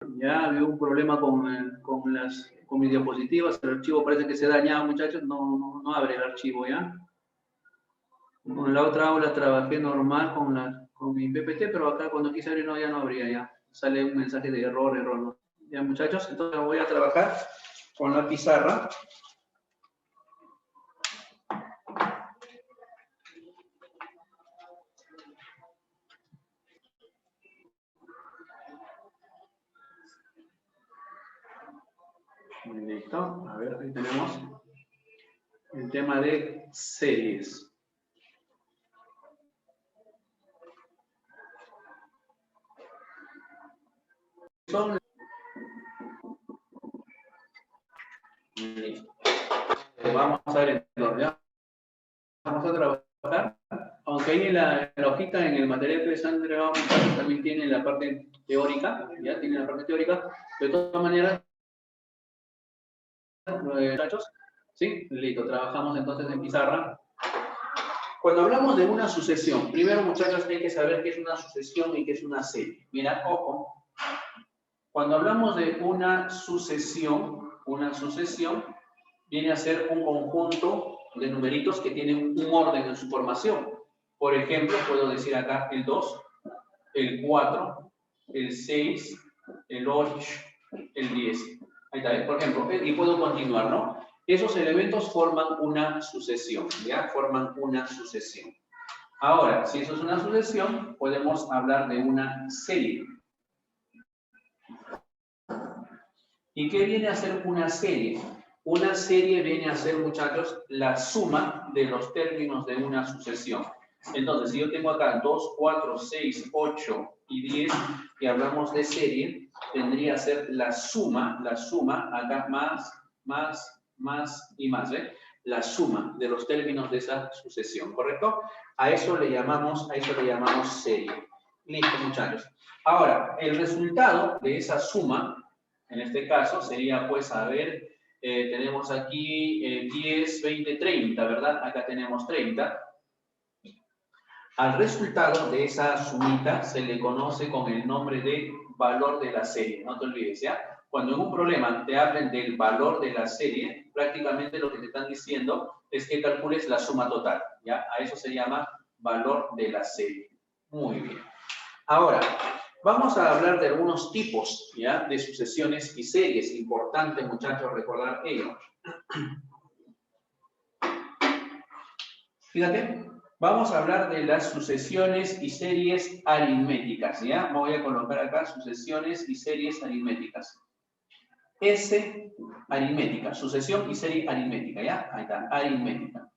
Ya había un problema con mis diapositivas, el archivo parece que se ha dañado, muchachos, no abre el archivo, ¿ya? Con la otra aula trabajé normal con mi PPT, pero acá cuando quise abrir ya no abría, ya. Sale un mensaje de error, ¿no? Ya, muchachos, entonces voy a trabajar con la pizarra. Listo, a ver, ahí tenemos el tema de series. Listo. Vamos a ver entonces, ¿ya? Vamos a trabajar, aunque ahí en la hojita, en el material que les han entregado, también tiene la parte teórica, ya tiene la parte teórica, de todas maneras, muchachos, ¿sí? Listo, trabajamos entonces en pizarra. Cuando hablamos de una sucesión, primero, muchachos, hay que saber qué es una sucesión y qué es una serie. Mira, ojo, cuando hablamos de una sucesión viene a ser un conjunto de numeritos que tienen un orden en su formación. Por ejemplo, puedo decir acá el 2, el 4, el 6, el 8, el 10. Ahí está, por ejemplo, y puedo continuar, ¿no? Esos elementos forman una sucesión, ¿ya? Forman una sucesión. Ahora, si eso es una sucesión, podemos hablar de una serie. ¿Y qué viene a ser una serie? Una serie viene a ser, muchachos, la suma de los términos de una sucesión. Entonces, si yo tengo acá 2, 4, 6, 8 y 10, y hablamos de serie, tendría que ser la suma, acá más y más, ¿eh? La suma de los términos de esa sucesión, ¿correcto? A eso le llamamos serie. Listo, muchachos. Ahora, el resultado de esa suma, en este caso, sería, pues, a ver, tenemos aquí 10, 20, 30, ¿verdad? Acá tenemos 30. Al resultado de esa sumita se le conoce con el nombre de valor de la serie. No te olvides, ¿ya? Cuando en un problema te hablen del valor de la serie, prácticamente lo que te están diciendo es que calcules la suma total, ¿ya? A eso se llama valor de la serie. Muy bien. Ahora, vamos a hablar de algunos tipos, ¿ya? De sucesiones y series. Importante, muchachos, recordar ello. Fíjate. Vamos a hablar de las sucesiones y series aritméticas, ¿ya? Me voy a colocar acá sucesiones y series aritméticas. S aritmética, sucesión y serie aritmética, ¿ya? Ahí está, aritmética.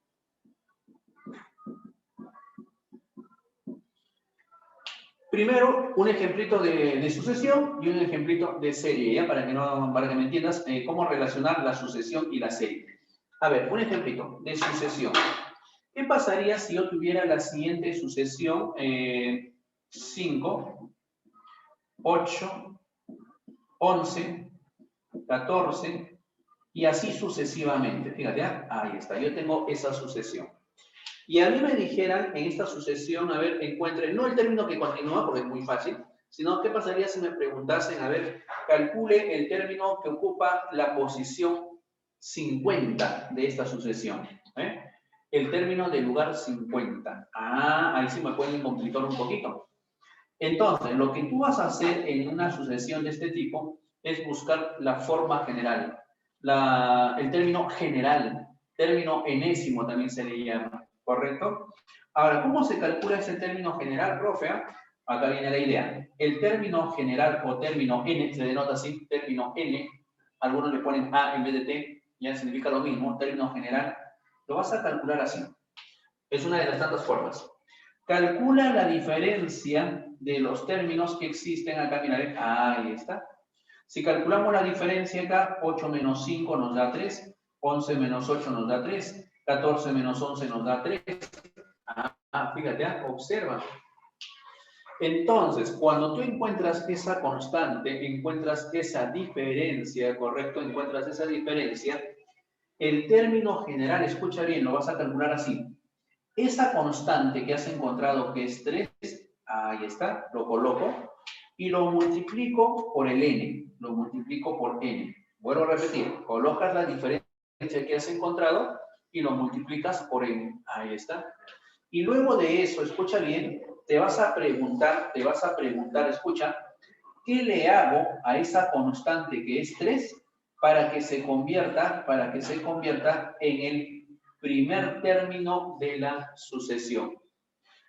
Primero, un ejemplito de sucesión y un ejemplito de serie, ¿ya? Para que me entiendas cómo relacionar la sucesión y la serie. A ver, un ejemplito de sucesión. ¿Qué pasaría si yo tuviera la siguiente sucesión? 5, 8, 11, 14 y así sucesivamente. Fíjate, ahí está, yo tengo esa sucesión. Y a mí me dijeran en esta sucesión, a ver, encuentren, no el término que continúa, porque es muy fácil, sino qué pasaría si me preguntasen, a ver, calcule el término que ocupa la posición 50 de esta sucesión. El término del lugar 50. Ahí sí me pueden complicar un poquito. Entonces, lo que tú vas a hacer en una sucesión de este tipo es buscar la forma general. El término general, término enésimo también se le llama, ¿correcto? Ahora, ¿cómo se calcula ese término general, profe? Acá viene la idea. El término general o término n, se denota así, término n, algunos le ponen a en vez de t, ya significa lo mismo, término general. Lo vas a calcular así. Es una de las tantas formas. Calcula la diferencia de los términos que existen acá. Mira, ahí está. Si calculamos la diferencia acá, 8 menos 5 nos da 3, 11 menos 8 nos da 3, 14 menos 11 nos da 3. Fíjate, observa. Entonces, cuando tú encuentras esa constante, encuentras esa diferencia, ¿correcto? Encuentras esa diferencia, el término general, escucha bien, lo vas a calcular así. Esa constante que has encontrado que es 3, ahí está, lo coloco. y lo multiplico por el n. Lo multiplico por n. Vuelvo a repetir, colocas la diferencia que has encontrado y lo multiplicas por n. Ahí está. Y luego de eso, escucha bien, te vas a preguntar, escucha, ¿qué le hago a esa constante que es 3 para que se convierta en el primer término de la sucesión?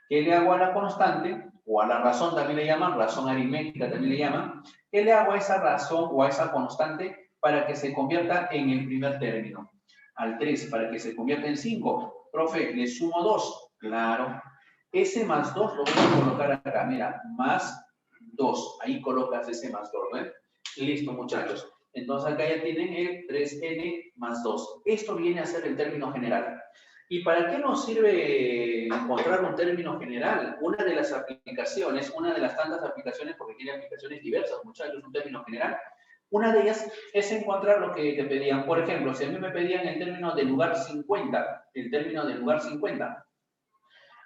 ¿Qué le hago a la constante? O a la razón también le llaman, razón aritmética también le llaman. ¿Qué le hago a esa razón o a esa constante para que se convierta en el primer término? Al 3 para que se convierta en 5. Profe, le sumo 2. Claro. Ese más 2 lo voy a colocar acá. Mira, más 2. Ahí colocas ese más 2, ¿ven? Listo, muchachos. Entonces acá ya tienen el 3n más 2. Esto viene a ser el término general. ¿Y para qué nos sirve encontrar un término general? Una de las aplicaciones, una de las tantas aplicaciones, porque tiene aplicaciones diversas, muchachos, un término general. Una de ellas es encontrar lo que te pedían. Por ejemplo, si a mí me pedían el término de lugar 50,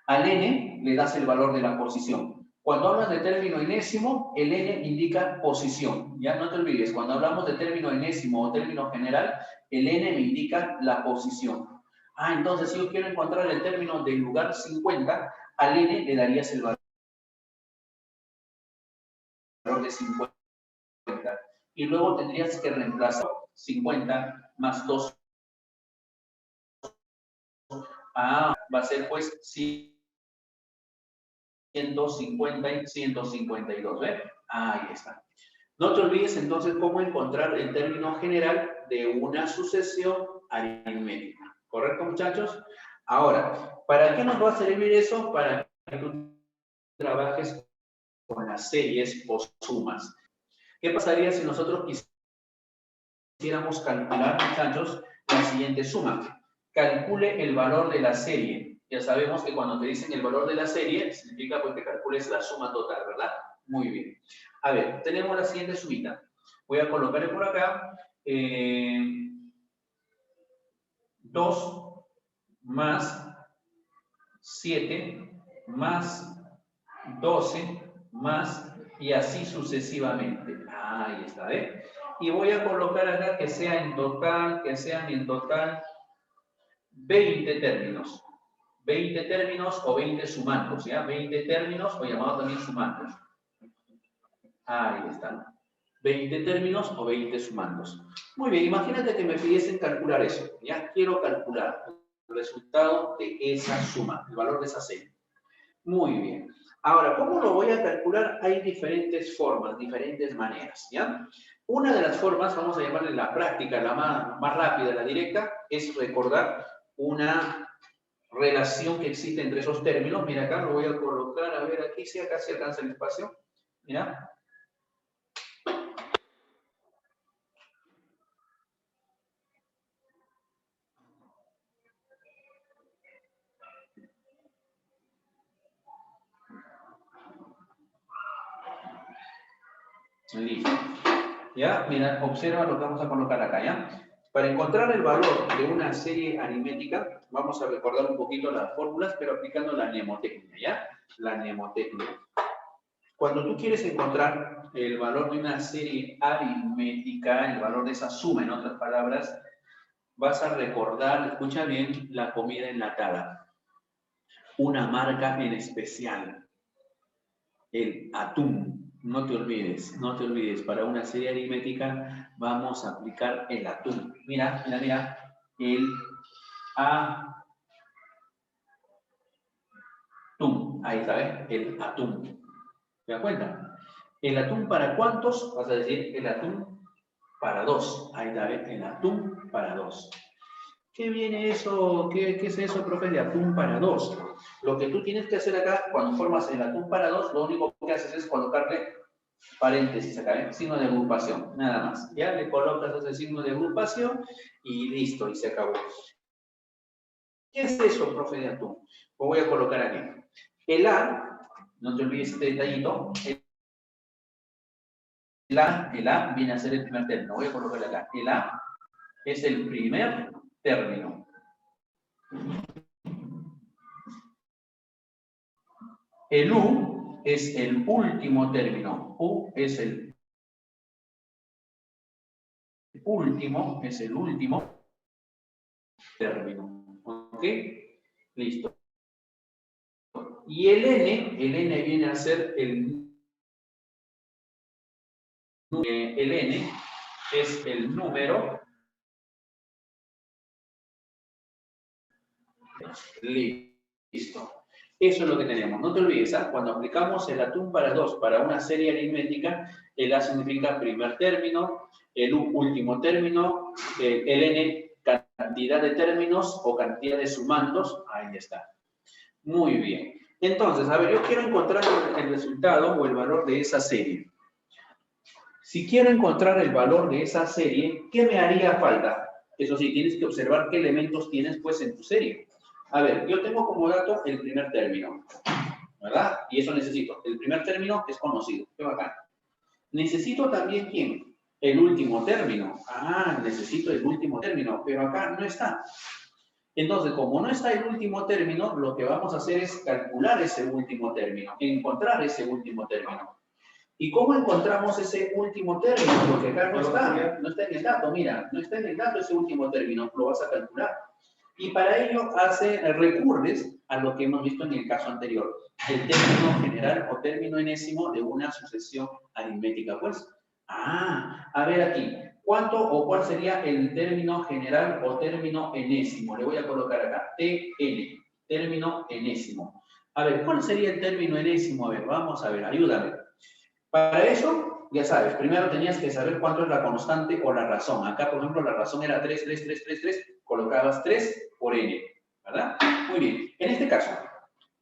al n le das el valor de la posición. Cuando hablas de término enésimo, el n indica posición. Ya no te olvides, cuando hablamos de término enésimo o término general, el n me indica la posición. Ah, entonces si yo quiero encontrar el término del lugar 50, al n le darías el valor de 50. Y luego tendrías que reemplazar 50 más 2. Ah, va a ser pues 150 y 152, ¿ves? Ahí está. No te olvides entonces cómo encontrar el término general de una sucesión aritmética. ¿Correcto, muchachos? Ahora, ¿para qué nos va a servir eso? Para que tú trabajes con las series o sumas. ¿Qué pasaría si nosotros quisiéramos calcular, muchachos, la siguiente suma? Calcule el valor de la serie. Ya sabemos que cuando te dicen el valor de la serie, significa pues que calcules la suma total, ¿verdad? Muy bien. A ver, tenemos la siguiente sumita. Voy a colocarle por acá 2 más 7 más 12 más y así sucesivamente. Ahí está, ¿eh? Y voy a colocar acá que sean en total 20 términos. 20 términos o 20 sumandos, ¿ya? 20 términos o llamados también sumandos. Ahí están. 20 términos o 20 sumandos. Muy bien, imagínate que me pidiesen calcular eso. Ya quiero calcular el resultado de esa suma, el valor de esa serie. Muy bien. Ahora, ¿cómo lo voy a calcular? Hay diferentes formas, diferentes maneras, ¿ya? Una de las formas, vamos a llamarle la práctica, la más rápida, la directa, es recordar una relación que existe entre esos términos. Mira, acá lo voy a colocar, a ver, aquí si acá se alcanza el espacio. Mira. Listo. ¿Ya? Mira, observa lo que vamos a colocar acá, ¿ya? Para encontrar el valor de una serie aritmética, vamos a recordar un poquito las fórmulas, pero aplicando la mnemotecnia, ¿ya? La mnemotecnia. Cuando tú quieres encontrar el valor de una serie aritmética, el valor de esa suma, en otras palabras, vas a recordar, escucha bien, la comida enlatada. Una marca en especial, el atún. No te olvides, para una serie aritmética vamos a aplicar el atún. Mira, el atún. Ahí está, ¿ves? El atún. ¿Te das cuenta? ¿El atún para cuántos? Vas a decir el atún para 2. Ahí está, ¿ves? El atún para 2. ¿Qué viene eso? ¿Qué es eso, profe, de atún para 2? Lo que tú tienes que hacer acá, cuando formas el atún para 2, lo único que haces es colocarle paréntesis acá, ¿eh? Signo de agrupación, nada más. Ya le colocas ese signo de agrupación y listo, y se acabó. ¿Qué es eso, profe, de atún? Lo voy a colocar aquí. El A, no te olvides este detallito, el A viene a ser el primer término. Voy a colocarle acá. El A es el primer término. El U es el último término. U es el último término. ¿Ok? Listo. Y el n viene a ser el n es el número. Listo. Eso es lo que tenemos. No te olvides, ¿eh? Cuando aplicamos el atún para 2 para una serie aritmética, el A significa primer término, el U último término, el N cantidad de términos o cantidad de sumandos. Ahí está. Muy bien. Entonces, a ver, yo quiero encontrar el resultado o el valor de esa serie. Si quiero encontrar el valor de esa serie, ¿qué me haría falta? Eso sí, tienes que observar qué elementos tienes pues en tu serie. A ver, yo tengo como dato el primer término, ¿verdad? Y eso necesito. El primer término es conocido. Qué bacán. Necesito también, ¿quién? El último término. Ah, necesito el último término, pero acá no está. Entonces, como no está el último término, lo que vamos a hacer es calcular ese último término, encontrar ese último término. ¿Y cómo encontramos ese último término? Porque acá no está en el dato, mira, no está en el dato ese último término, lo vas a calcular. Y para ello recurres a lo que hemos visto en el caso anterior, el término general o término enésimo de una sucesión aritmética. Pues, a ver aquí, ¿cuánto o cuál sería el término general o término enésimo? Le voy a colocar acá, TN, término enésimo. A ver, ¿cuál sería el término enésimo? A ver, vamos a ver, ayúdame. Para eso, ya sabes, primero tenías que saber cuánto es la constante o la razón. Acá, por ejemplo, la razón era 3, 3, 3, 3, 3. Colocabas 3 por n, ¿verdad? Muy bien. En este caso,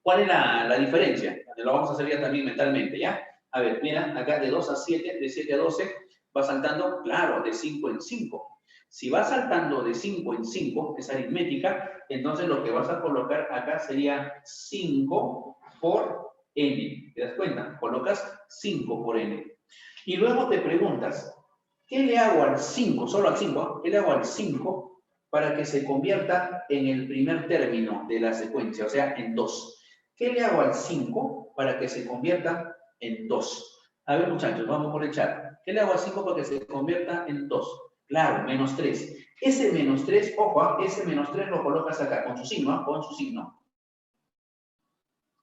¿cuál es la diferencia? Lo vamos a hacer ya también mentalmente, ¿ya? A ver, mira, acá de 2 a 7, de 7 a 12, va saltando, claro, de 5 en 5. Si va saltando de 5 en 5, es aritmética, entonces lo que vas a colocar acá sería 5 por n. ¿Te das cuenta? Colocas 5 por n. Y luego te preguntas, ¿qué le hago al 5? Solo al 5. ¿Qué le hago al 5 para que se convierta en el primer término de la secuencia? O sea, en 2. ¿Qué le hago al 5 para que se convierta en 2? A ver, muchachos, vamos por el chat. ¿Qué le hago al 5 para que se convierta en 2? Claro, menos 3. Ese menos 3, ojo, ese menos 3 lo colocas acá, con su signo, con su signo.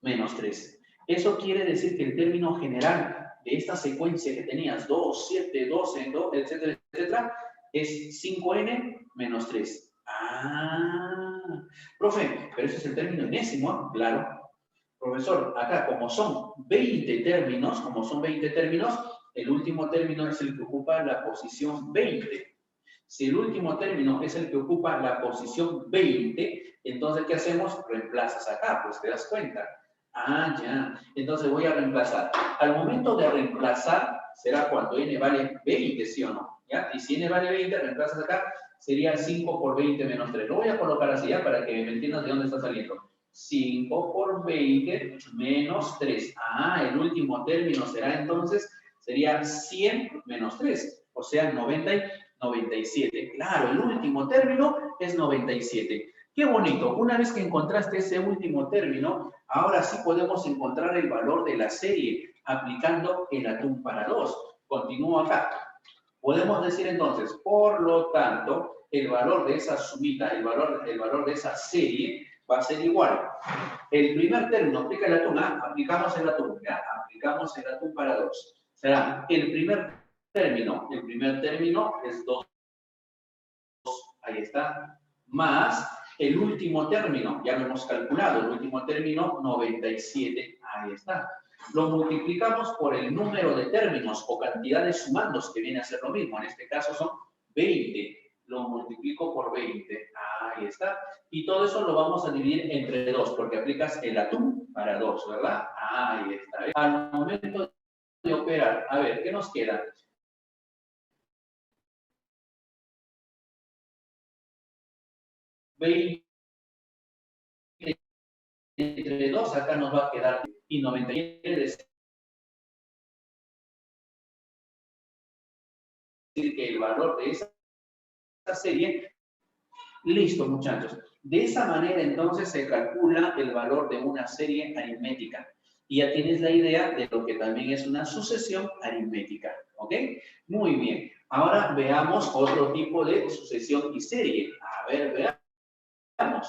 Menos 3. Eso quiere decir que el término general de esta secuencia que tenías, 2, 7, 12, 2, etcétera, etcétera, es 5n menos 3. Profe, pero ese es el término enésimo, ¿eh? Claro. Profesor, acá como son 20 términos, el último término es el que ocupa la posición 20. Si el último término es el que ocupa la posición 20, entonces, ¿qué hacemos? Reemplazas acá, pues te das cuenta. Ya. Entonces voy a reemplazar. Al momento de reemplazar, será cuando n vale 20, ¿sí o no? ¿Ya? Y si n vale 20, reemplazas acá, sería 5 por 20 menos 3. Lo voy a colocar así, ¿ya? Para que me entiendas de dónde está saliendo. 5 por 20 menos 3. El último término será entonces, sería 100 menos 3. O sea, 97. Claro, el último término es 97. Qué bonito. Una vez que encontraste ese último término, ahora sí podemos encontrar el valor de la serie aplicando el atún para 2. Continúo acá. Podemos decir entonces, por lo tanto, el valor de esa sumita, el valor de esa serie va a ser igual. El primer término aplica el atún, aplicamos el atún, ¿ya? Aplicamos el atún para 2. Será el primer término es 2, ahí está, más el último término, ya lo hemos calculado, el último término 97, ahí está. Lo multiplicamos por el número de términos o cantidad de sumandos, que viene a ser lo mismo, en este caso son 20. Lo multiplico por 20, ahí está. Y todo eso lo vamos a dividir entre 2, porque aplicas el atún para 2, ¿verdad? Ahí está. Al momento de operar, a ver, ¿qué nos queda? 20 entre 2, acá nos va a quedar, y 97 quiere decir que el valor de esa serie, listo, muchachos. De esa manera, entonces, se calcula el valor de una serie aritmética. Y ya tienes la idea de lo que también es una sucesión aritmética. ¿Ok? Muy bien. Ahora veamos otro tipo de sucesión y serie. A ver, veamos.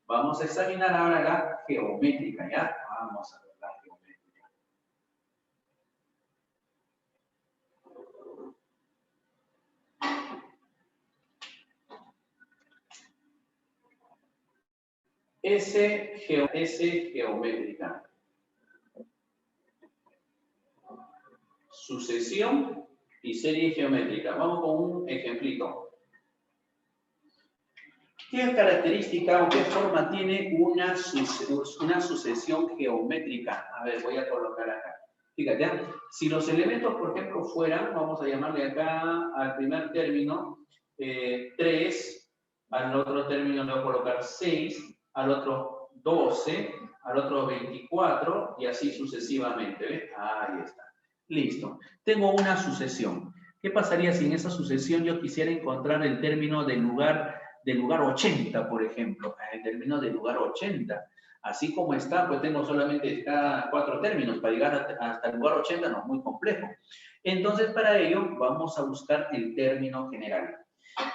Vamos a examinar ahora la geométrica, ¿ya? Vamos a ver la geométrica. S geométrica. Sucesión y serie geométrica. Vamos con un ejemplito. ¿Qué característica o qué forma tiene una sucesión geométrica? A ver, voy a colocar acá. Fíjate, si los elementos, por ejemplo, fueran, vamos a llamarle acá al primer término 3, al otro término le voy a colocar 6, al otro 12, al otro 24 y así sucesivamente. ¿Ves? Ahí está. Listo. Tengo una sucesión. ¿Qué pasaría si en esa sucesión yo quisiera encontrar el término del lugar 80, por ejemplo? El término del lugar 80. Así como está, pues tengo solamente cada 4 términos. Para llegar hasta el lugar 80 no es muy complejo. Entonces, para ello, vamos a buscar el término general.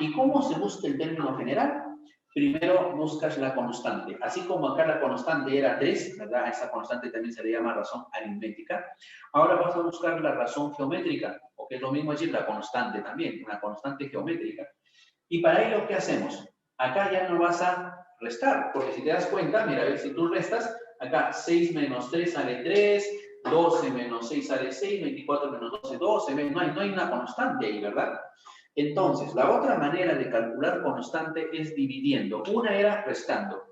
¿Y cómo se busca el término general? Primero buscas la constante. Así como acá la constante era 3, ¿verdad? Esa constante también se le llama razón aritmética. Ahora vas a buscar la razón geométrica, o que es lo mismo decir la constante también, una constante geométrica. Y para ello, ¿qué hacemos? Acá ya no vas a restar, porque si te das cuenta, mira, a ver, si tú restas, acá 6 menos 3 sale 3, 12 menos 6 sale 6, 24 menos 12, 12, no hay una constante ahí, ¿verdad? Entonces, la otra manera de calcular constante es dividiendo. Una era restando.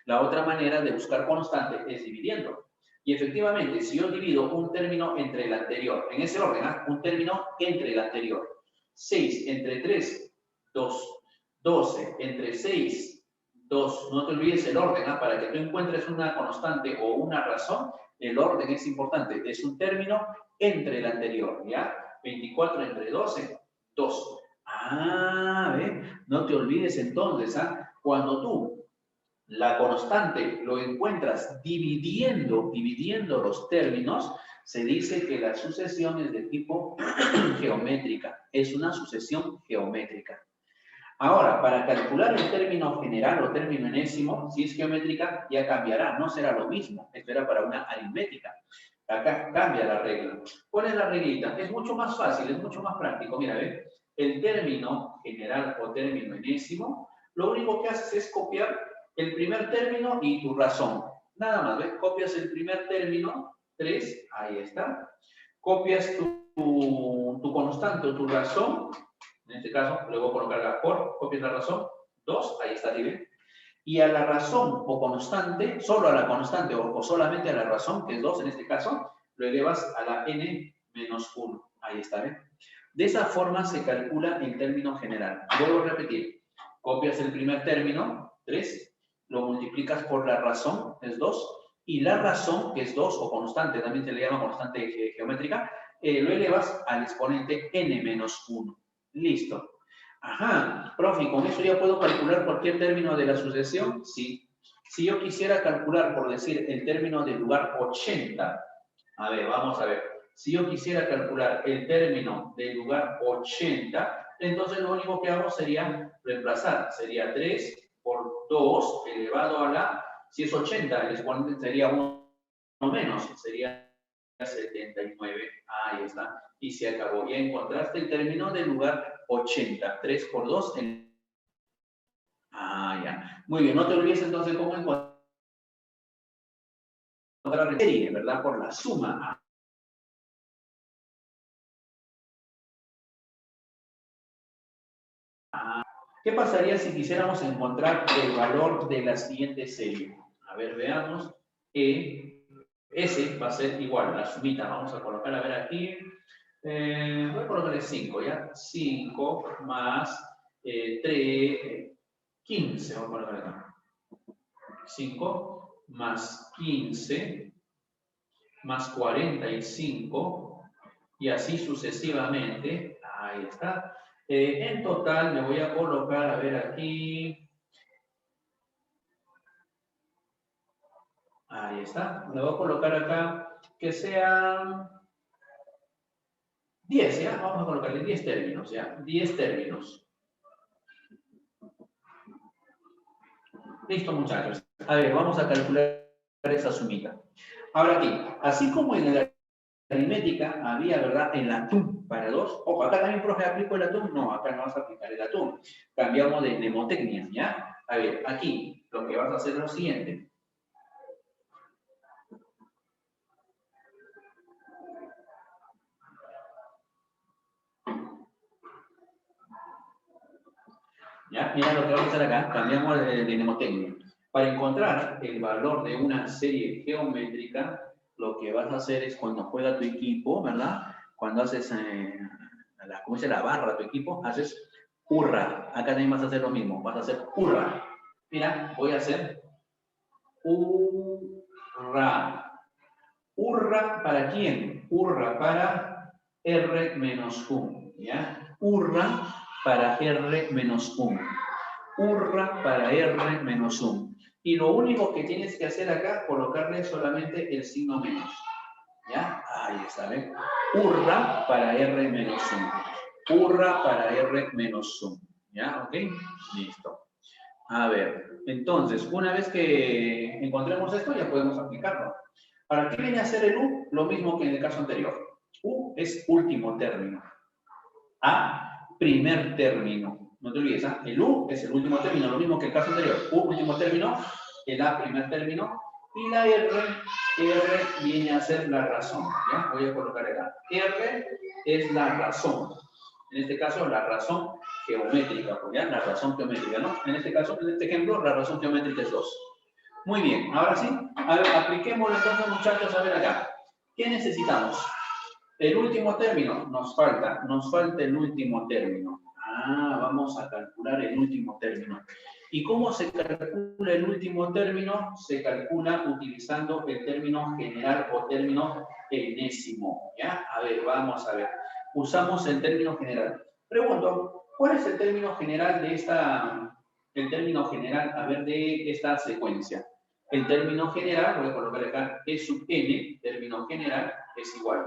La otra manera de buscar constante es dividiendo. Y efectivamente, si yo divido un término entre el anterior, en ese orden, un término entre el anterior, 6 entre 3, 2, 12 entre 6, 2. No te olvides el orden, para que tú encuentres una constante o una razón, el orden es importante. Es un término entre el anterior, ¿ya? 24 entre 12, 2. No te olvides entonces, cuando tú la constante lo encuentras dividiendo los términos, se dice que la sucesión es de tipo geométrica. Es una sucesión geométrica. Ahora, para calcular el término general o término enésimo, si es geométrica, ya cambiará, no será lo mismo. Esto era para una aritmética. Acá cambia la regla. ¿Cuál es la reglita? Es mucho más fácil, es mucho más práctico. Mira, ¿ve? El término general o término enésimo, lo único que haces es copiar el primer término y tu razón. Nada más, ¿ves? Copias el primer término, 3, ahí está. Copias tu constante o tu razón, en este caso, le voy a colocar la por, copias la razón, 2, ahí está libre. Y a la razón o constante, solo a la constante o solamente a la razón, que es 2 en este caso, lo elevas a la n menos 1. Ahí está, ¿ven? De esa forma se calcula el término general. Vuelvo a repetir. Copias el primer término, 3, lo multiplicas por la razón, es 2, y la razón, que es 2 o constante, también se le llama constante geométrica, lo elevas al exponente n menos 1. Listo. Ajá, profe, ¿con eso ya puedo calcular cualquier término de la sucesión? Sí. Si yo quisiera calcular, por decir, el término del lugar 80, a ver, vamos a ver. Si yo quisiera calcular el término del lugar 80, entonces lo único que hago sería reemplazar. Sería 3 por 2 elevado a la... Si es 80, el exponente sería 1 menos, sería 79. Ahí está. Y se acabó. Ya encontraste el término del lugar 80. 3 por 2. Ya. Muy bien. No te olvides entonces cómo encontrar la serie, ¿verdad? Por la suma. ¿Qué pasaría si quisiéramos encontrar el valor de la siguiente serie? A ver, veamos. S va a ser igual, la sumita. Vamos a colocar, a ver aquí. Voy a colocarle 5, ¿ya? 5 más 3, 15. Vamos a colocar acá. 5 más 15 más 45 y así sucesivamente. Ahí está. En total le voy a colocar, a ver aquí. Ahí está. Le voy a colocar acá que sea 10, ¿ya? Vamos a colocarle 10 términos, ¿ya? 10 términos. Listo, muchachos. A ver, vamos a calcular esa sumita. Ahora aquí, así como en la aritmética había, ¿verdad? El atún para 2. Ojo, acá también, profe, ¿aplico el atún? No, acá no vas a aplicar el atún. Cambiamos de mnemotecnia, ¿ya? A ver, aquí lo que vas a hacer es lo siguiente. ¿Ya? Mira lo que vamos a hacer acá, cambiamos de mnemotecnia. Para encontrar el valor de una serie geométrica, lo que vas a hacer es cuando juega tu equipo, ¿verdad? Cuando haces, ¿cómo se llama? La barra de tu equipo, haces hurra. Acá también vas a hacer lo mismo, vas a hacer hurra. Mira, voy a hacer hurra. ¿Hurra para quién? Hurra para R menos 1, ¿ya? Hurra para R menos 1. Hurra para R menos 1. Y lo único que tienes que hacer acá, colocarle solamente el signo menos. ¿Ya? Ahí está, ¿ven? Hurra para R menos 1. Hurra para R menos 1. ¿Ya? ¿Ok? Listo. A ver, entonces, una vez que encontremos esto, ya podemos aplicarlo. ¿Para qué viene a ser el U? Lo mismo que en el caso anterior. U es último término. A, primer término. No te olvides, ¿eh? El U es el último término, lo mismo que el caso anterior. U, último término, el A, primer término, y la R viene a ser la razón. ¿Ya? Voy a colocar el A. R es la razón. En este caso, la razón geométrica, ¿ya? La razón geométrica, ¿no? En este caso, en este ejemplo, la razón geométrica es 2. Muy bien, ahora sí, a ver, apliquémoslo entonces, muchachos, a ver acá. ¿Qué necesitamos? El último término, nos falta el último término. Ah, vamos a calcular el último término. ¿Y cómo se calcula el último término? Se calcula utilizando el término general o término enésimo, ¿ya? A ver, vamos a ver. Usamos el término general. Pregunto, ¿cuál es el término general de esta, de esta secuencia? El término general, voy a colocar acá, E sub n, término general, es igual.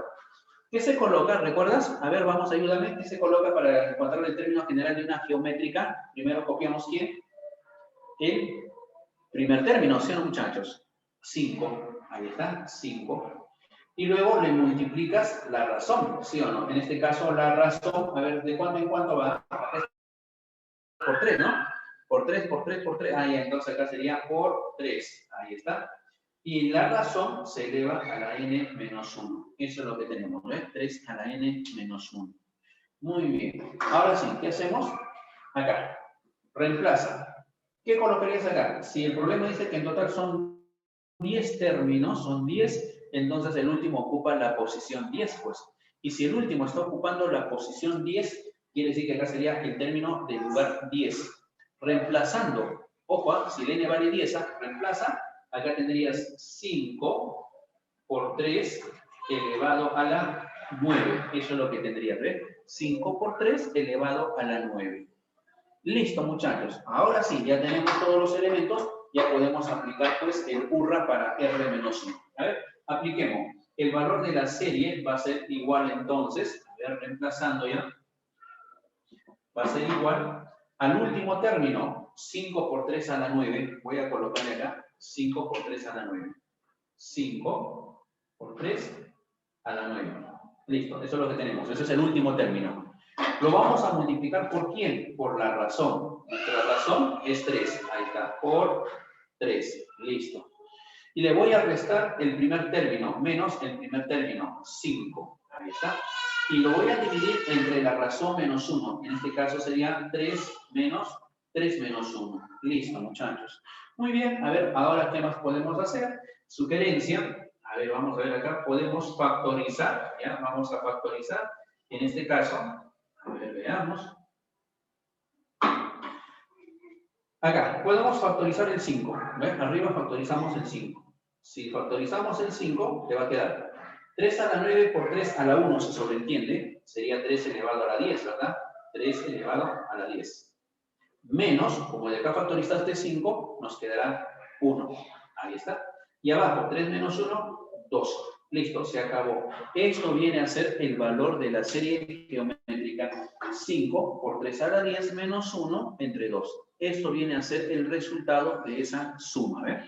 ¿Qué se coloca? ¿Recuerdas? A ver, vamos, ayúdame. ¿Qué se coloca para encontrar el término general de una geométrica? Primero copiamos ¿quién? El primer término, ¿sí o no, muchachos? 5. Ahí está, 5. Y luego le multiplicas la razón, ¿sí o no? En este caso, la razón, a ver, ¿de cuánto en cuánto va? Por 3, ¿no? Por 3, por 3, por 3. Ah, ya, entonces acá sería por 3. Ahí está. Y la razón se eleva a la n menos 1. Eso es lo que tenemos, ¿ves? 3 a la n menos 1. Muy bien. Ahora sí, ¿qué hacemos? Acá. Reemplaza. ¿Qué colocarías acá? Si el problema dice que en total son 10 términos, son 10, entonces el último ocupa la posición 10, pues. Y si el último está ocupando la posición 10, quiere decir que acá sería el término del lugar 10. Reemplazando, ojo, si el n vale 10, reemplaza, acá tendrías 5 por 3 elevado a la 9. Eso es lo que tendrías, ¿ves? 5 por 3 elevado a la 9. Listo, muchachos. Ahora sí, ya tenemos todos los elementos, ya podemos aplicar pues el hurra para R-1. A ver, apliquemos. El valor de la serie va a ser igual entonces, a ver, reemplazando ya, va a ser igual al último término, 5 por 3 a la 9. Voy a colocarle acá, 5 por 3 a la 9. 5 por 3 a la 9. Listo, eso es lo que tenemos. Ese es el último término. Lo vamos a multiplicar ¿por quién? Por la razón. Nuestra razón es 3. Ahí está, por 3. Listo. Y le voy a restar el primer término, menos el primer término, 5. Ahí está. Y lo voy a dividir entre la razón menos 1. En este caso sería 3 menos 1. Listo, muchachos. Muy bien, a ver, ahora ¿qué más podemos hacer? Sugerencia. A ver, vamos a ver acá. Podemos factorizar, ¿ya? Vamos a factorizar. En este caso, a ver, veamos. Acá, podemos factorizar el 5. ¿Ves? Arriba factorizamos el 5. Si factorizamos el 5, le va a quedar 3 a la 9 por 3 a la 1, se sobreentiende. Sería 3 elevado a la 10, ¿verdad? 3 elevado a la 10. Menos, como de acá factorizaste 5, nos quedará 1. Ahí está. Y abajo, 3 menos 1, 2. Listo, se acabó. Esto viene a ser el valor de la serie geométrica 5 por 3 a la 10 menos 1 entre 2. Esto viene a ser el resultado de esa suma. ¿Ves?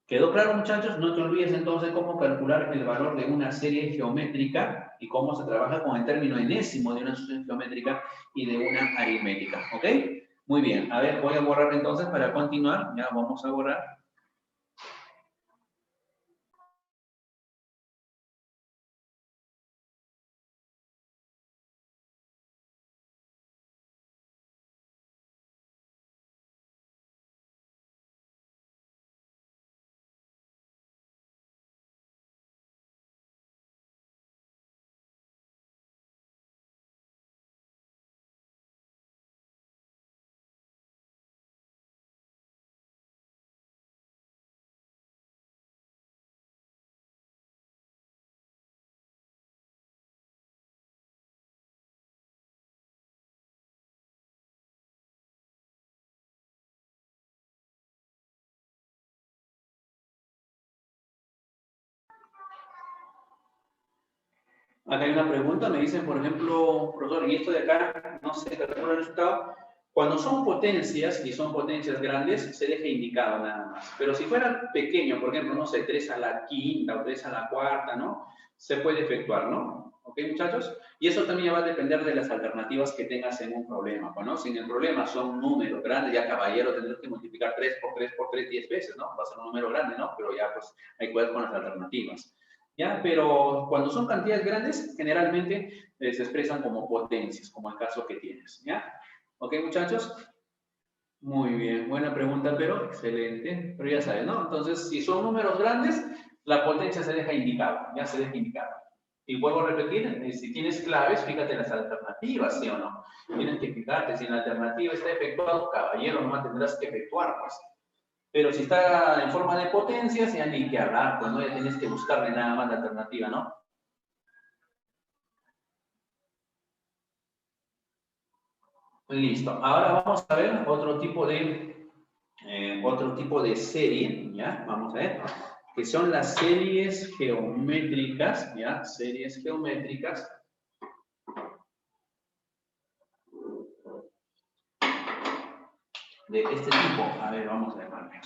¿Quedó claro, muchachos? No te olvides entonces cómo calcular el valor de una serie geométrica y cómo se trabaja con el término enésimo de una serie geométrica y de una aritmética. ¿Ok? Muy bien. A ver, voy a borrar entonces para continuar. Ya vamos a borrar. Acá hay una pregunta, me dicen, por ejemplo, profesor, y esto de acá, no se calcula el resultado. Cuando son potencias, y son potencias grandes, se deja indicado nada más. Pero si fuera pequeño, por ejemplo, no sé, 3 a la quinta o 3 a la cuarta, ¿no? Se puede efectuar, ¿no? ¿Ok, muchachos? Y eso también va a depender de las alternativas que tengas en un problema, ¿no? Si en el problema son números grandes, ya caballero, tendrás que multiplicar 3 por 3 por 3 10 veces, ¿no? Va a ser un número grande, ¿no? Pero ya, pues, hay que ver con las alternativas. ¿Ya? Pero cuando son cantidades grandes, generalmente se expresan como potencias, como el caso que tienes, ¿ya? ¿Ok, muchachos? Muy bien, buena pregunta, pero excelente. Pero ya saben, ¿no? Entonces, si son números grandes, la potencia se deja indicada, ya se deja indicada. Y vuelvo a repetir, si tienes claves, fíjate en las alternativas, ¿sí o no? Tienes que fijarte, si en la alternativa está efectuado, caballero, nomás tendrás que efectuar, pues. Pero si está en forma de potencias, ya ni que hablar, pues no, ya tienes que buscarle nada más la alternativa, ¿no? Listo. Ahora vamos a ver otro tipo de serie, ¿ya? Vamos a ver, que son las series geométricas, ¿ya? Series geométricas de este tipo. A ver, vamos a llamarle.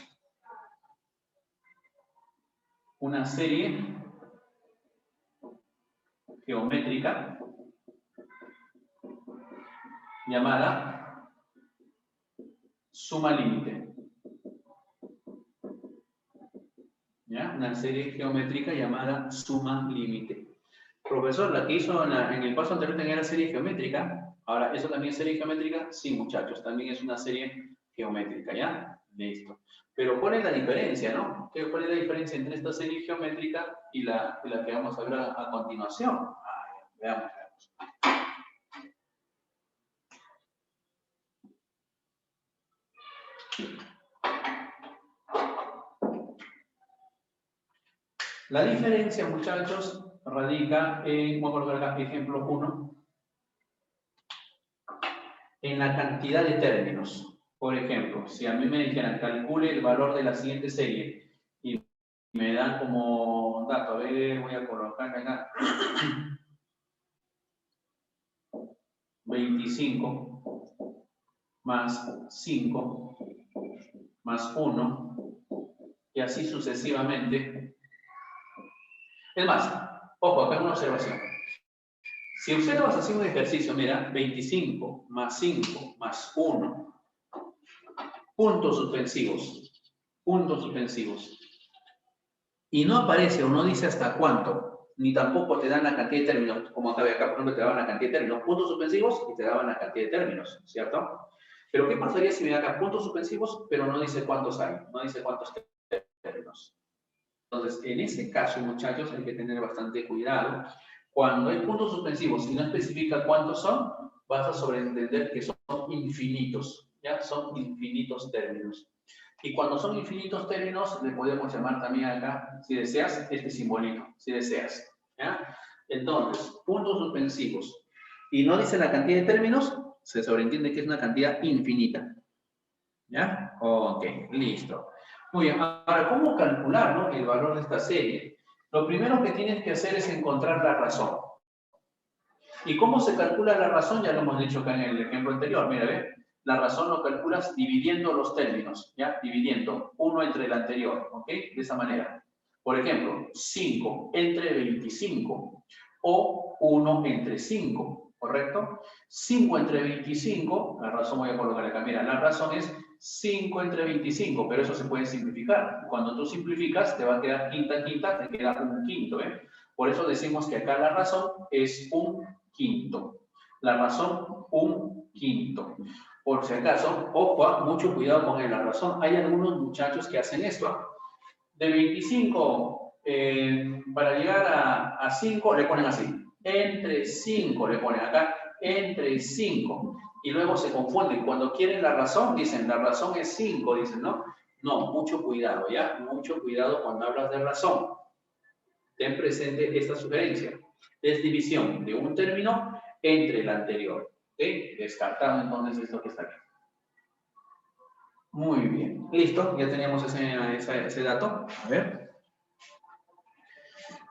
Una serie geométrica llamada suma límite. ¿Ya? Una serie geométrica llamada suma límite. Profesor, la que hizo en el paso anterior tenía la serie geométrica. Ahora, ¿eso también es serie geométrica? Sí, muchachos, también es una serie geométrica, ¿ya? Listo. Pero ¿cuál es la diferencia, no? ¿Cuál es la diferencia entre esta serie geométrica y la que vamos a ver a continuación? Veamos, veamos. La diferencia, muchachos, radica en, vamos a ver acá, ejemplo 1, en la cantidad de términos. Por ejemplo, si a mí me dijeran calcule el valor de la siguiente serie y me dan como dato, a ver, voy a colocar acá 25 más 5 más 1 y así sucesivamente. Es más, ojo, acá una observación. Si observas así un ejercicio, mira, 25 más 5 más 1, puntos suspensivos, y no aparece o no dice hasta cuánto, ni tampoco te dan la cantidad de términos, como acá, por ejemplo, te daban la cantidad de términos, puntos suspensivos, y te daban la cantidad de términos, ¿cierto? Pero ¿qué pasaría si me da acá puntos suspensivos, pero no dice cuántos hay, no dice cuántos términos? Entonces, en ese caso, muchachos, hay que tener bastante cuidado. Cuando hay puntos suspensivos y no especifica cuántos son, vas a sobreentender que son infinitos, ¿ya? Son infinitos términos. Y cuando son infinitos términos, le podemos llamar también acá, si deseas, este simbolito, si deseas, ¿ya? Entonces, puntos suspensivos. Y no dice la cantidad de términos, se sobreentiende que es una cantidad infinita. ¿Ya? Ok, listo. Muy bien, ahora, ¿cómo calcular, ¿no?, el valor de esta serie? Lo primero que tienes que hacer es encontrar la razón. ¿Y cómo se calcula la razón? Ya lo hemos dicho acá en el ejemplo anterior. Mira, ve, la razón lo calculas dividiendo los términos, ¿ya? Dividiendo uno entre el anterior, ¿ok? De esa manera. Por ejemplo, 5 entre 25 o 1 entre 5, ¿correcto? 5 entre 25, la razón voy a colocar acá, mira, la razón es 5 entre 25, pero eso se puede simplificar. Cuando tú simplificas, te va a quedar quinta, quinta, te queda un quinto, ¿eh? Por eso decimos que acá la razón es un quinto. La razón, un quinto. Por si acaso, ojo, mucho cuidado con la razón. Hay algunos muchachos que hacen esto. De 25, para llegar a 5, le ponen así. Entre 5, le ponen acá. Entre 5. Y luego se confunden. Cuando quieren la razón, dicen, la razón es 5, dicen, ¿no? No, mucho cuidado, ¿ya? Mucho cuidado cuando hablas de razón. Ten presente esta sugerencia. Es división de un término entre el anterior. ¿Ok? Descartado entonces esto que está aquí. Muy bien. Listo, ya teníamos ese dato. A ver.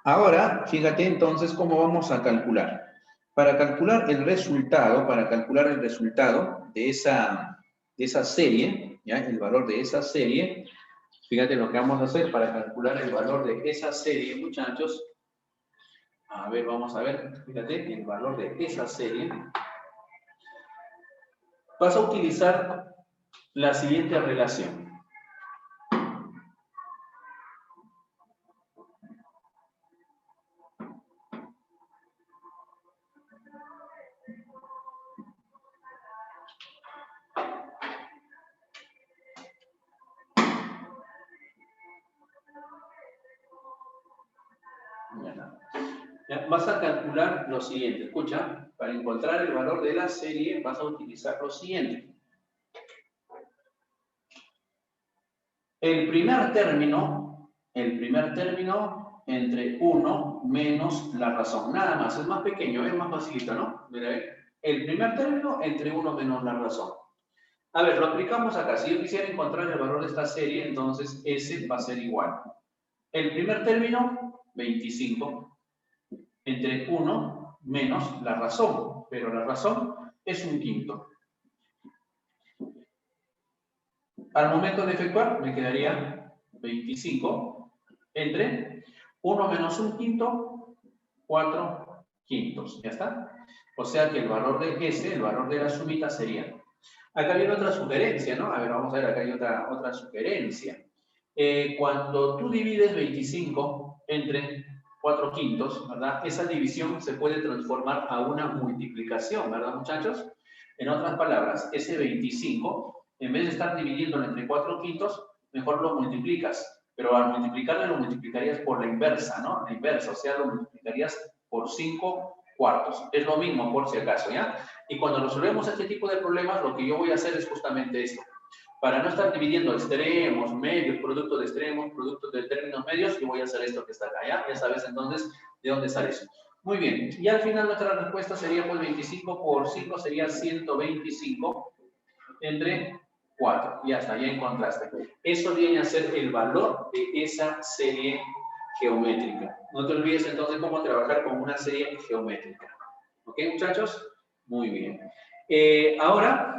Ahora, fíjate entonces cómo vamos a calcular. Para calcular el resultado de esa serie, ¿ya? El valor de esa serie, fíjate lo que vamos a hacer para calcular el valor de esa serie, muchachos. A ver, vamos a ver, fíjate, el valor de esa serie. Vas a utilizar la siguiente relación. Ya, vas a calcular lo siguiente. Escucha, para encontrar el valor de la serie vas a utilizar lo siguiente. El primer término entre 1 menos la razón. Nada más, es más pequeño, es más facilito, ¿no? Mira, el primer término entre 1 menos la razón. A ver, lo aplicamos acá. Si yo quisiera encontrar el valor de esta serie, entonces ese va a ser igual. El primer término, 25, entre 1 menos la razón. Pero la razón es un quinto. Al momento de efectuar, me quedaría 25 entre 1 menos un quinto, 4 quintos. ¿Ya está? O sea que el valor de S, el valor de la sumita sería. Acá viene otra sugerencia, ¿no? A ver, vamos a ver, acá hay otra sugerencia. Cuando tú divides 25 entre 4 quintos, ¿verdad? Esa división se puede transformar a una multiplicación, ¿verdad, muchachos? En otras palabras, ese 25, en vez de estar dividiéndolo entre 4 quintos, mejor lo multiplicas. Pero al multiplicarlo lo multiplicarías por la inversa, ¿no? La inversa, o sea, lo multiplicarías por 5 cuartos. Es lo mismo, por si acaso, ¿ya? Y cuando resolvemos este tipo de problemas, lo que yo voy a hacer es justamente esto. Para no estar dividiendo extremos, medios, productos de extremos, productos de términos medios, yo voy a hacer esto que está acá, ¿ya? Ya sabes entonces de dónde sale eso. Muy bien, y al final nuestra respuesta sería, pues, 25 por 5 sería 125 entre 4. Ya está, ya encontraste. Eso viene a ser el valor de esa serie geométrica. No te olvides entonces cómo trabajar con una serie geométrica. ¿Ok, muchachos? Muy bien. Ahora,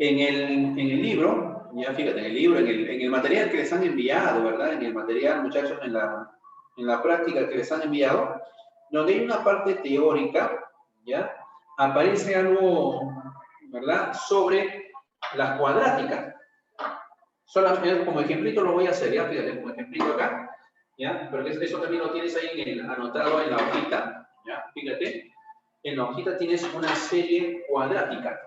en el libro, ya fíjate, en el libro, en el material que les han enviado, ¿verdad? En el material, muchachos, en la práctica que les han enviado, donde hay una parte teórica, ¿ya? Aparece algo, ¿verdad? Sobre la cuadrática. Solamente como ejemplito lo voy a hacer, ¿ya? Fíjate, como ejemplito acá, ¿ya? Pero eso también lo tienes ahí anotado en la hojita, ¿ya? Fíjate, en la hojita tienes una serie cuadrática.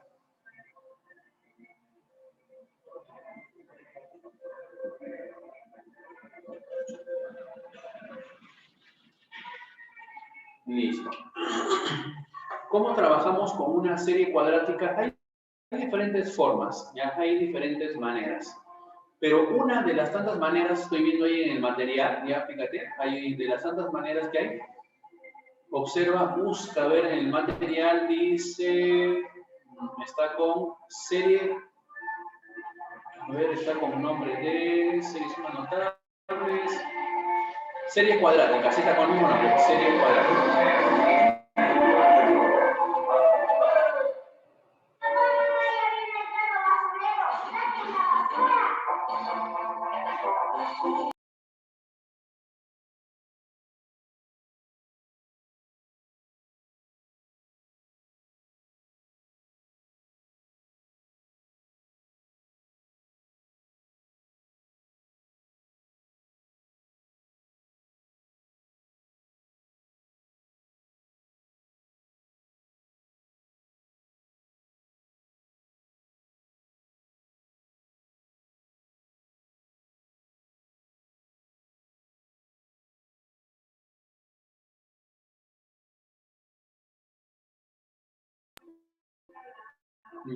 Listo. ¿Cómo trabajamos con una serie cuadrática? Hay diferentes formas, ya hay diferentes maneras. Pero una de las tantas maneras, estoy viendo ahí en el material, ya fíjate, hay de las tantas maneras que hay. Observa, busca, a ver, en el material dice, está con serie A ver, está con nombre de series notables. Serie cuadrática, así está con un nombre, serie cuadrática.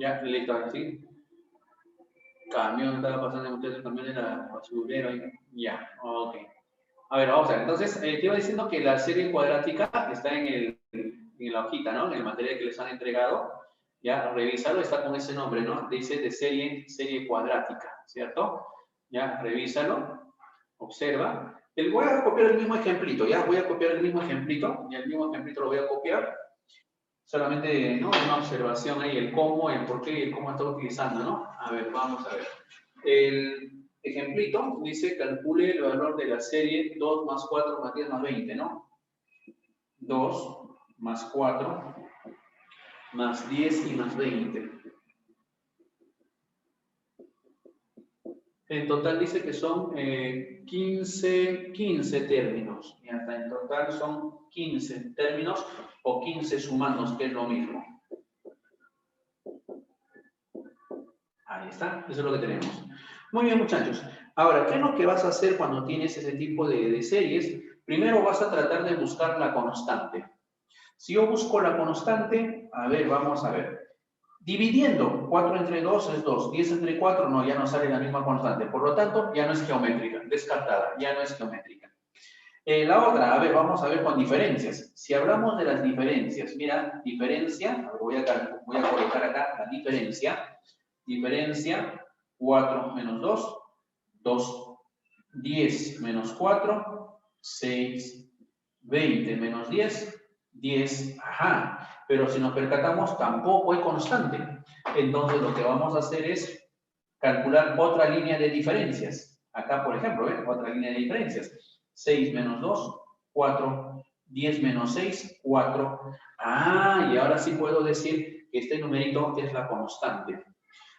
Ya, listo, así. Camión, estaba pasando el camión de la basurera. Ya, ok. A ver, vamos a ver. Entonces, te iba diciendo que la serie cuadrática está en la hojita, ¿no? En el material que les han entregado. Ya, revísalo, está con ese nombre, ¿no? Dice de serie cuadrática, ¿cierto? Ya, revísalo, observa. Voy a copiar el mismo ejemplito, ¿ya? Voy a copiar el mismo ejemplito, y el mismo ejemplito lo voy a copiar. Solamente, ¿no? Una observación ahí, el cómo, el por qué y el cómo está utilizando, ¿no? A ver, vamos a ver. El ejemplito dice, calcule el valor de la serie 2 más 4 más 10 más 20, ¿no? 2 más 4 más 10 y más 20. En total dice que son 15 términos. Y hasta en total son 15 términos o 15 sumandos, que es lo mismo. Ahí está, eso es lo que tenemos. Muy bien, muchachos. Ahora, ¿qué es lo que vas a hacer cuando tienes ese tipo de series? Primero vas a tratar de buscar la constante. Si yo busco la constante, a ver, vamos a ver. Dividiendo 4 entre 2 es 2, 10 entre 4 no, ya no sale la misma constante. Por lo tanto, ya no es geométrica, descartada, ya no es geométrica. La otra, a ver, vamos a ver con diferencias. Si hablamos de las diferencias, mira, diferencia, voy a colocar acá la diferencia. Diferencia, 4 menos 2, 2. 10 menos 4, 6. 20 menos 10, 10. Ajá. Pero si nos percatamos, tampoco hay constante. Entonces, lo que vamos a hacer es calcular otra línea de diferencias. Acá, por ejemplo, otra línea de diferencias. 6 menos 2, 4. 10 menos 6, 4. Ah, y ahora sí puedo decir que este numerito es la constante.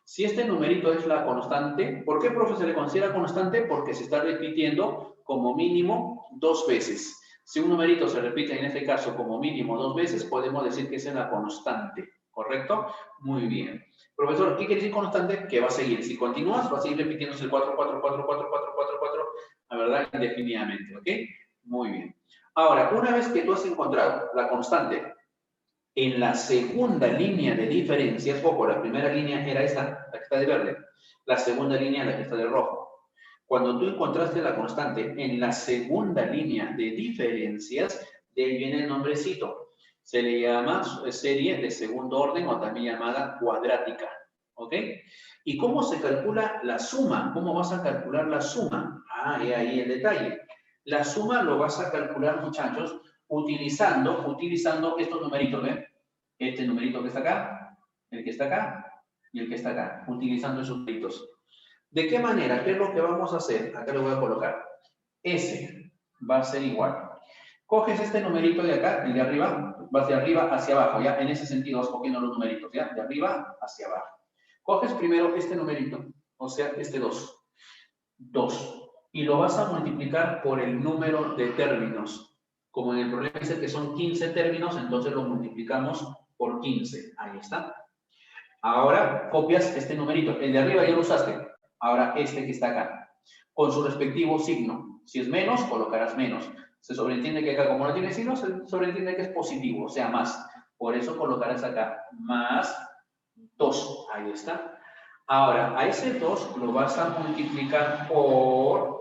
Si este numerito es la constante, ¿por qué, profe, se le considera constante? Porque se está repitiendo como mínimo 2 veces. Si un numerito se repite en este caso como mínimo 2 veces, podemos decir que es la constante, ¿correcto? Muy bien. Profesor, ¿qué quiere decir constante? Que va a seguir. Si continúas, va a seguir repitiéndose el 4, 4, 4, 4, 4, 4, 4, la verdad, indefinidamente, ¿ok? Muy bien. Ahora, una vez que tú has encontrado la constante en la segunda línea de diferencias, ojo, la primera línea era esta, la que está de verde. La segunda línea, la que está de rojo. Cuando tú encontraste la constante en la segunda línea de diferencias, de ahí viene el nombrecito. Se le llama serie de segundo orden o también llamada cuadrática. ¿Ok? ¿Y cómo se calcula la suma? ¿Cómo vas a calcular la suma? Ah, y ahí el detalle. La suma lo vas a calcular, muchachos, utilizando estos numeritos, ¿ven? Este numerito que está acá, el que está acá y el que está acá, utilizando esos numeritos. ¿De qué manera? ¿Qué es lo que vamos a hacer? Acá le voy a colocar. S va a ser igual. Coges este numerito de acá, el de arriba, vas de arriba hacia abajo, ¿ya? En ese sentido vas cogiendo los numeritos, ¿ya? De arriba hacia abajo. Coges primero este numerito, o sea, este 2. 2. Y lo vas a multiplicar por el número de términos. Como en el problema dice que son 15 términos, entonces lo multiplicamos por 15. Ahí está. Ahora copias este numerito. El de arriba ya lo usaste. Ahora este que está acá. Con su respectivo signo. Si es menos, colocarás menos. Se sobreentiende que acá, como no tiene signo, se sobreentiende que es positivo, o sea, más. Por eso colocarás acá más 2. Ahí está. Ahora, a ese 2 lo vas a multiplicar por...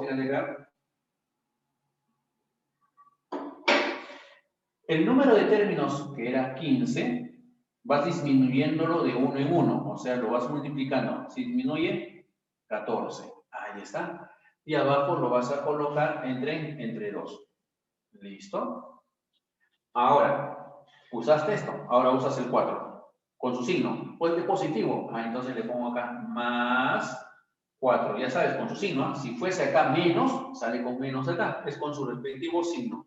fíjate, el número de términos, que era 15, vas disminuyéndolo de uno en uno, o sea, lo vas multiplicando. Si disminuye, 14. Ahí está. Y abajo lo vas a colocar entre 2. ¿Listo? Ahora, usaste esto. Ahora usas el 4. Con su signo. Pues de positivo. Ah, entonces le pongo acá más 4. Ya sabes, con su signo. Si fuese acá menos, sale con menos acá. Es con su respectivo signo.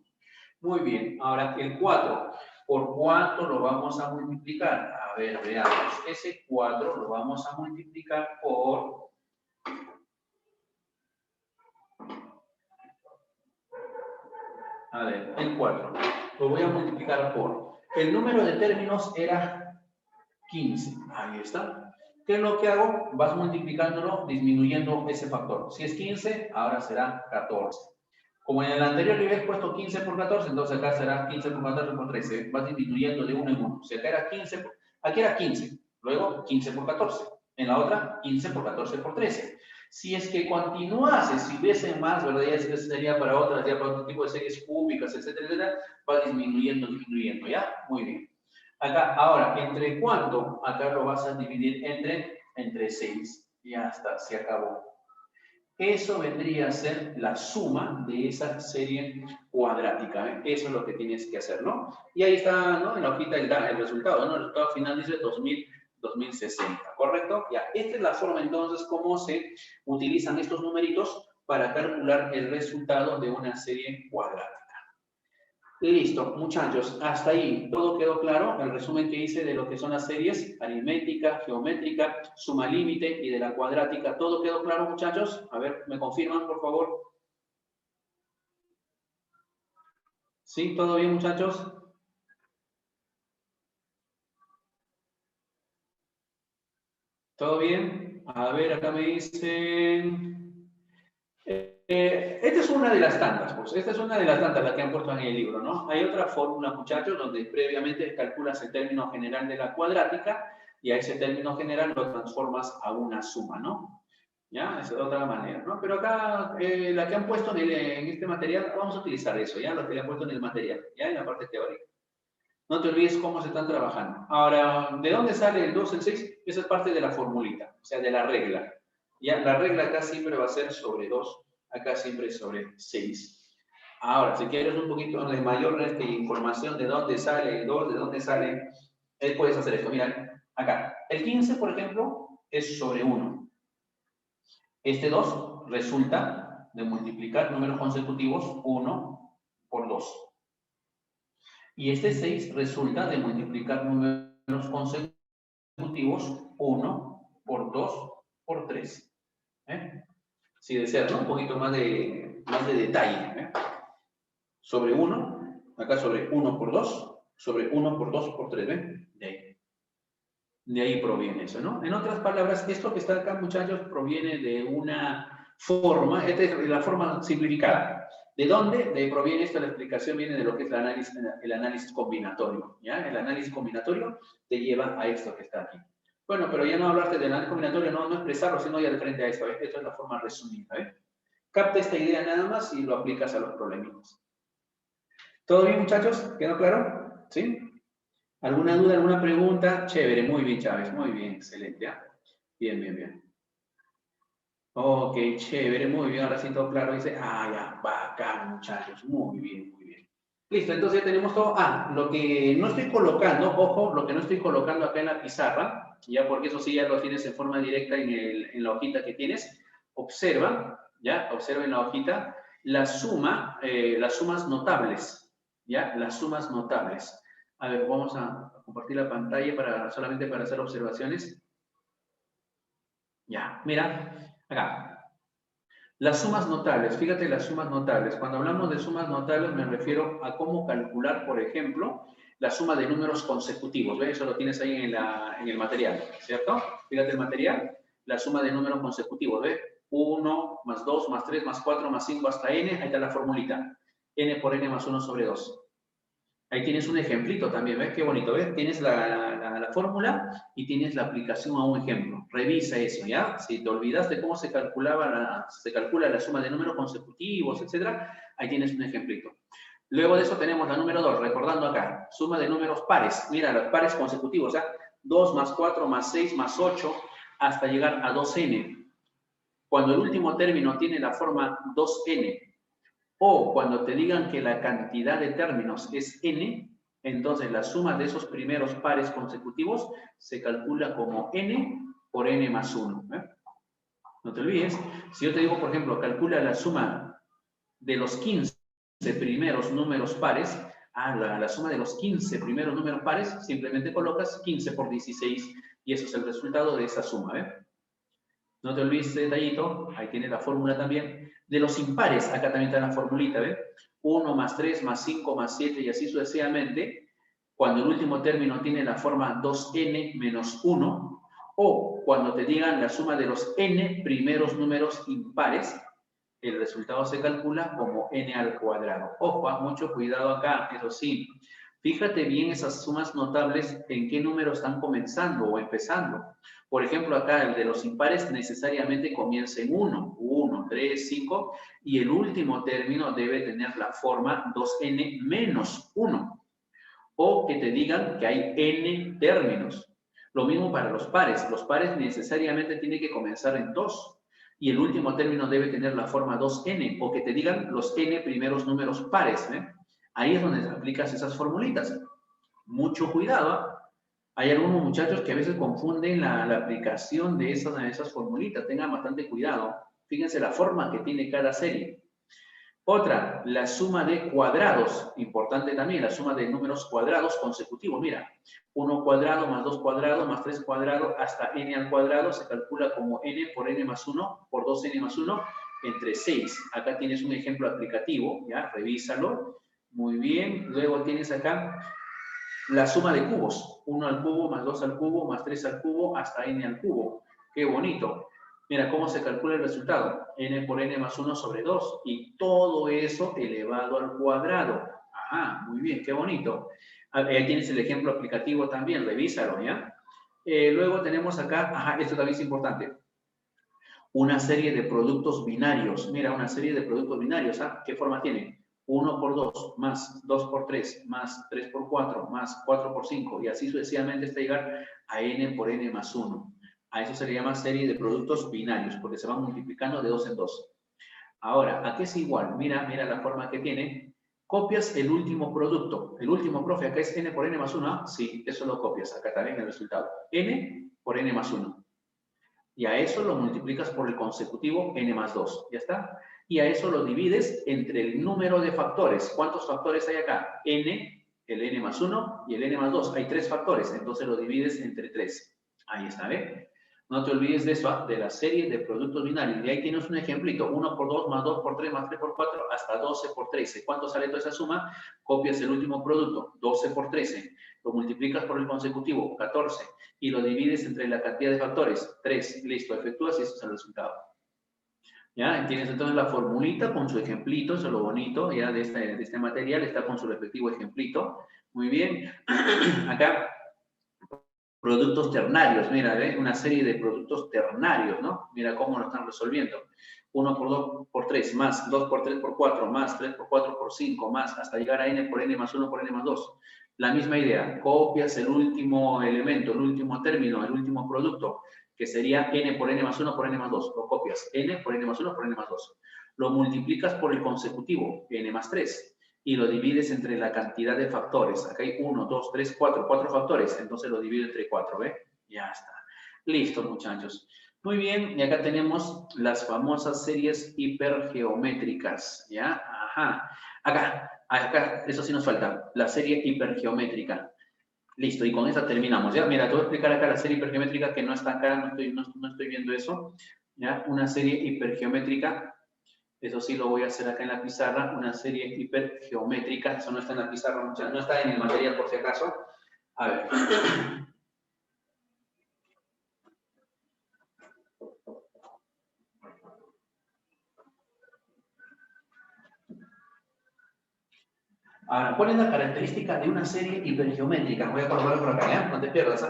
Muy bien. Ahora, el 4. ¿Por cuánto lo vamos a multiplicar? A ver, veamos. Ese 4 lo vamos a multiplicar por... A ver, el 4. Lo voy a multiplicar por... El número de términos era 15. Ahí está. ¿Qué es lo que hago? Vas multiplicándolo, disminuyendo ese factor. Si es 15, ahora será 14. Como en el anterior le habías puesto 15 por 14, entonces acá será 15 por 14 por 13. Vas disminuyendo de uno en uno. Si acá era 15, aquí era 15. Luego 15 por 14. En la otra, 15 por 14 por 13. Si es que continuase, si hubiese más, ¿verdad? Ya sería para otras, ya para otro tipo de series cúbicas, etcétera, etcétera, va disminuyendo, ¿ya? Muy bien. Acá, ahora, ¿entre cuánto? Acá lo vas a dividir entre 6. Ya está, se acabó. Eso vendría a ser la suma de esa serie cuadrática. ¿Eh? Eso es lo que tienes que hacer, ¿no? Y ahí está, ¿no? En la hojita el resultado, ¿no? El resultado final dice 2060, ¿correcto? Ya, esta es la forma entonces cómo se utilizan estos numeritos para calcular el resultado de una serie cuadrática. Listo, muchachos, hasta ahí. ¿Todo quedó claro? El resumen que hice de lo que son las series aritmética, geométrica, suma límite y de la cuadrática. ¿Todo quedó claro, muchachos? A ver, ¿me confirman, por favor? ¿Sí? ¿Todo bien, muchachos? ¿Todo bien? A ver, acá me dicen... esta es una de las tantas, pues. Esta es una de las tantas, la que han puesto en el libro, ¿no? Hay otra fórmula, muchachos, donde previamente calculas el término general de la cuadrática y a ese término general lo transformas a una suma, ¿no? ¿Ya? Esa es otra manera, ¿no? Pero acá, la que han puesto en este material, vamos a utilizar eso, ¿ya? Lo que le han puesto en el material, ¿ya? En la parte teórica. No te olvides cómo se están trabajando. Ahora, ¿de dónde sale el 2, el 6? Esa es parte de la formulita, o sea, de la regla. ¿Ya? La regla acá siempre va a ser sobre 2, acá siempre es sobre 6. Ahora, si quieres un poquito de mayor información de dónde sale el 2, de dónde sale, puedes hacer esto. Mira, acá, el 15, por ejemplo, es sobre 1. Este 2 resulta de multiplicar números consecutivos 1 por 2. Y este 6 resulta de multiplicar números consecutivos 1 por 2 por 3. Si deseas, ¿no? Un poquito más de detalle. Sobre 1, acá sobre 1 por 2, sobre 1 por 2 por 3. De ahí proviene eso, ¿no? En otras palabras, esto que está acá, muchachos, proviene de una forma, esta es la forma simplificada. ¿De dónde proviene esto? La explicación viene de lo que es el análisis combinatorio, ¿ya? El análisis combinatorio te lleva a esto que está aquí. Bueno, pero ya no hablaste del análisis combinatorio, no expresarlo, sino ya de frente a esto, ¿ves? Esto es la forma resumida, ¿ves? Capta esta idea nada más y lo aplicas a los problemitas. ¿Todo bien, muchachos? ¿Quedó claro? ¿Sí? ¿Alguna duda, alguna pregunta? Chévere, muy bien, Chávez, muy bien, excelente. ¿eh? Bien, bien, bien. Ok, chévere, muy bien, ahora sí todo claro. Dice, ya, bacán, muchachos, muy bien, muy bien. Listo, entonces ya tenemos todo. Lo que no estoy colocando, ojo, lo que no estoy colocando acá en la pizarra, ya porque eso sí ya lo tienes en forma directa en la hojita que tienes. Observa, ya, observa en la hojita la suma, las sumas notables, ya, las sumas notables. A ver, vamos a compartir la pantalla solamente para hacer observaciones. Ya, mira, acá. Las sumas notables, fíjate las sumas notables. Cuando hablamos de sumas notables me refiero a cómo calcular, por ejemplo, la suma de números consecutivos. ¿Ves? Eso lo tienes ahí en el material, ¿cierto? Fíjate el material, la suma de números consecutivos. ¿Ves? 1 más 2 más 3 más 4 más 5 hasta n, ahí está la formulita. N por n más 1 sobre 2. Ahí tienes un ejemplito también, ¿ves? Qué bonito, ¿ves? Tienes la fórmula y tienes la aplicación a un ejemplo. Revisa eso, ¿ya? Si te olvidas de cómo se calcula la suma de números consecutivos, etcétera, ahí tienes un ejemplito. Luego de eso tenemos la número 2, recordando acá, suma de números pares. Mira, los pares consecutivos, ¿ya? 2 más 4 más 6 más 8 hasta llegar a 2n. Cuando el último término tiene la forma 2n, o cuando te digan que la cantidad de términos es n, entonces la suma de esos primeros pares consecutivos se calcula como n por n más 1. ¿Eh? No te olvides, si yo te digo, por ejemplo, calcula la suma de los 15 primeros números pares, la suma de los 15 primeros números pares, simplemente colocas 15 por 16 y eso es el resultado de esa suma. ¿Eh? No te olvides ese detallito, ahí tienes la fórmula también. De los impares, acá también está la formulita, ¿ves? 1 más 3 más 5 más 7 y así sucesivamente. Cuando el último término tiene la forma 2n menos 1, o cuando te digan la suma de los n primeros números impares, el resultado se calcula como n al cuadrado. Ojo, mucho cuidado acá, eso sí. Fíjate bien esas sumas notables en qué número están comenzando o empezando. Por ejemplo, acá el de los impares necesariamente comienza en 1, 1, 3, 5, y el último término debe tener la forma 2n menos 1. O que te digan que hay n términos. Lo mismo para los pares. Los pares necesariamente tienen que comenzar en 2. Y el último término debe tener la forma 2n. O que te digan los n primeros números pares. ¿Eh? Ahí es donde aplicas esas formulitas. Mucho cuidado. ¿Eh? Hay algunos muchachos que a veces confunden la aplicación de esas formulitas. Tengan bastante cuidado. Fíjense la forma que tiene cada serie. Otra, la suma de cuadrados. Importante también, la suma de números cuadrados consecutivos. Mira, 1 cuadrado más 2 cuadrados más 3 cuadrados hasta n al cuadrado se calcula como n por n más 1 por 2n más 1 entre 6. Acá tienes un ejemplo aplicativo, ¿ya? Revísalo. Muy bien. Luego tienes acá la suma de cubos. 1 al cubo más 2 al cubo más 3 al cubo hasta n al cubo. Qué bonito. Mira cómo se calcula el resultado. N por n más 1 sobre 2. Y todo eso elevado al cuadrado. Ajá, muy bien, qué bonito. Ahí tienes el ejemplo aplicativo también, revísalo, ¿ya? Luego tenemos acá, esto también es importante. Una serie de productos binarios. Mira, una serie de productos binarios, ¿qué forma tiene? 1 por 2, más 2 por 3, más 3 por 4, más 4 por 5, y así sucesivamente hasta llegar a n por n más 1. A eso se le llama serie de productos binarios, porque se van multiplicando de 2 en 2. Ahora, ¿a qué es igual? Mira la forma que tiene. Copias el último producto. El último, profe, acá es n por n más 1. Sí, eso lo copias. Acá también el resultado. N por n más 1. Y a eso lo multiplicas por el consecutivo n más 2. ¿Ya está? Y a eso lo divides entre el número de factores. ¿Cuántos factores hay acá? N, el n más 1 y el n más 2. Hay 3 factores, entonces lo divides entre 3. Ahí está, ¿ve? No te olvides de eso, de la serie de productos binarios. Y ahí tienes un ejemplito. 1 por 2 más 2 por 3 más 3 por 4 hasta 12 por 13. ¿Cuánto sale toda esa suma? Copias el último producto, 12 por 13. Lo multiplicas por el consecutivo, 14. Y lo divides entre la cantidad de factores, 3. Listo, efectúas y eso es el resultado. ¿Ya? Tienes entonces la formulita con su ejemplito, eso es lo bonito, ya de este material, está con su respectivo ejemplito. Muy bien. Acá, productos ternarios, mira, ¿ve? Una serie de productos ternarios, ¿no? Mira cómo lo están resolviendo. 1 por 2 por 3, más 2 por 3 por 4, más 3 por 4 por 5, más hasta llegar a n por n más 1 por n más 2. La misma idea, copias el último elemento, el último término, el último producto, que sería n por n más 1 por n más 2. Lo copias, n por n más 1 por n más 2. Lo multiplicas por el consecutivo, n más 3. Y lo divides entre la cantidad de factores. Acá hay 1, 2, 3, 4, 4 factores. Entonces lo divido entre 4, ¿ve? Ya está. Listo, muchachos. Muy bien, y acá tenemos las famosas series hipergeométricas, ¿ya? Ajá. Acá, eso sí nos falta, la serie hipergeométrica. Listo, y con esa terminamos, ¿ya? Mira, te voy a explicar acá la serie hipergeométrica que no está acá, no estoy viendo eso, ¿ya? Una serie hipergeométrica, eso sí lo voy a hacer acá en la pizarra, una serie hipergeométrica, eso no está en la pizarra, no está en el material por si acaso. A ver. Ahora, ¿cuál es la característica de una serie hipergeométrica? Voy a colocarlo por acá, ¿ya? No te pierdas, ¿eh?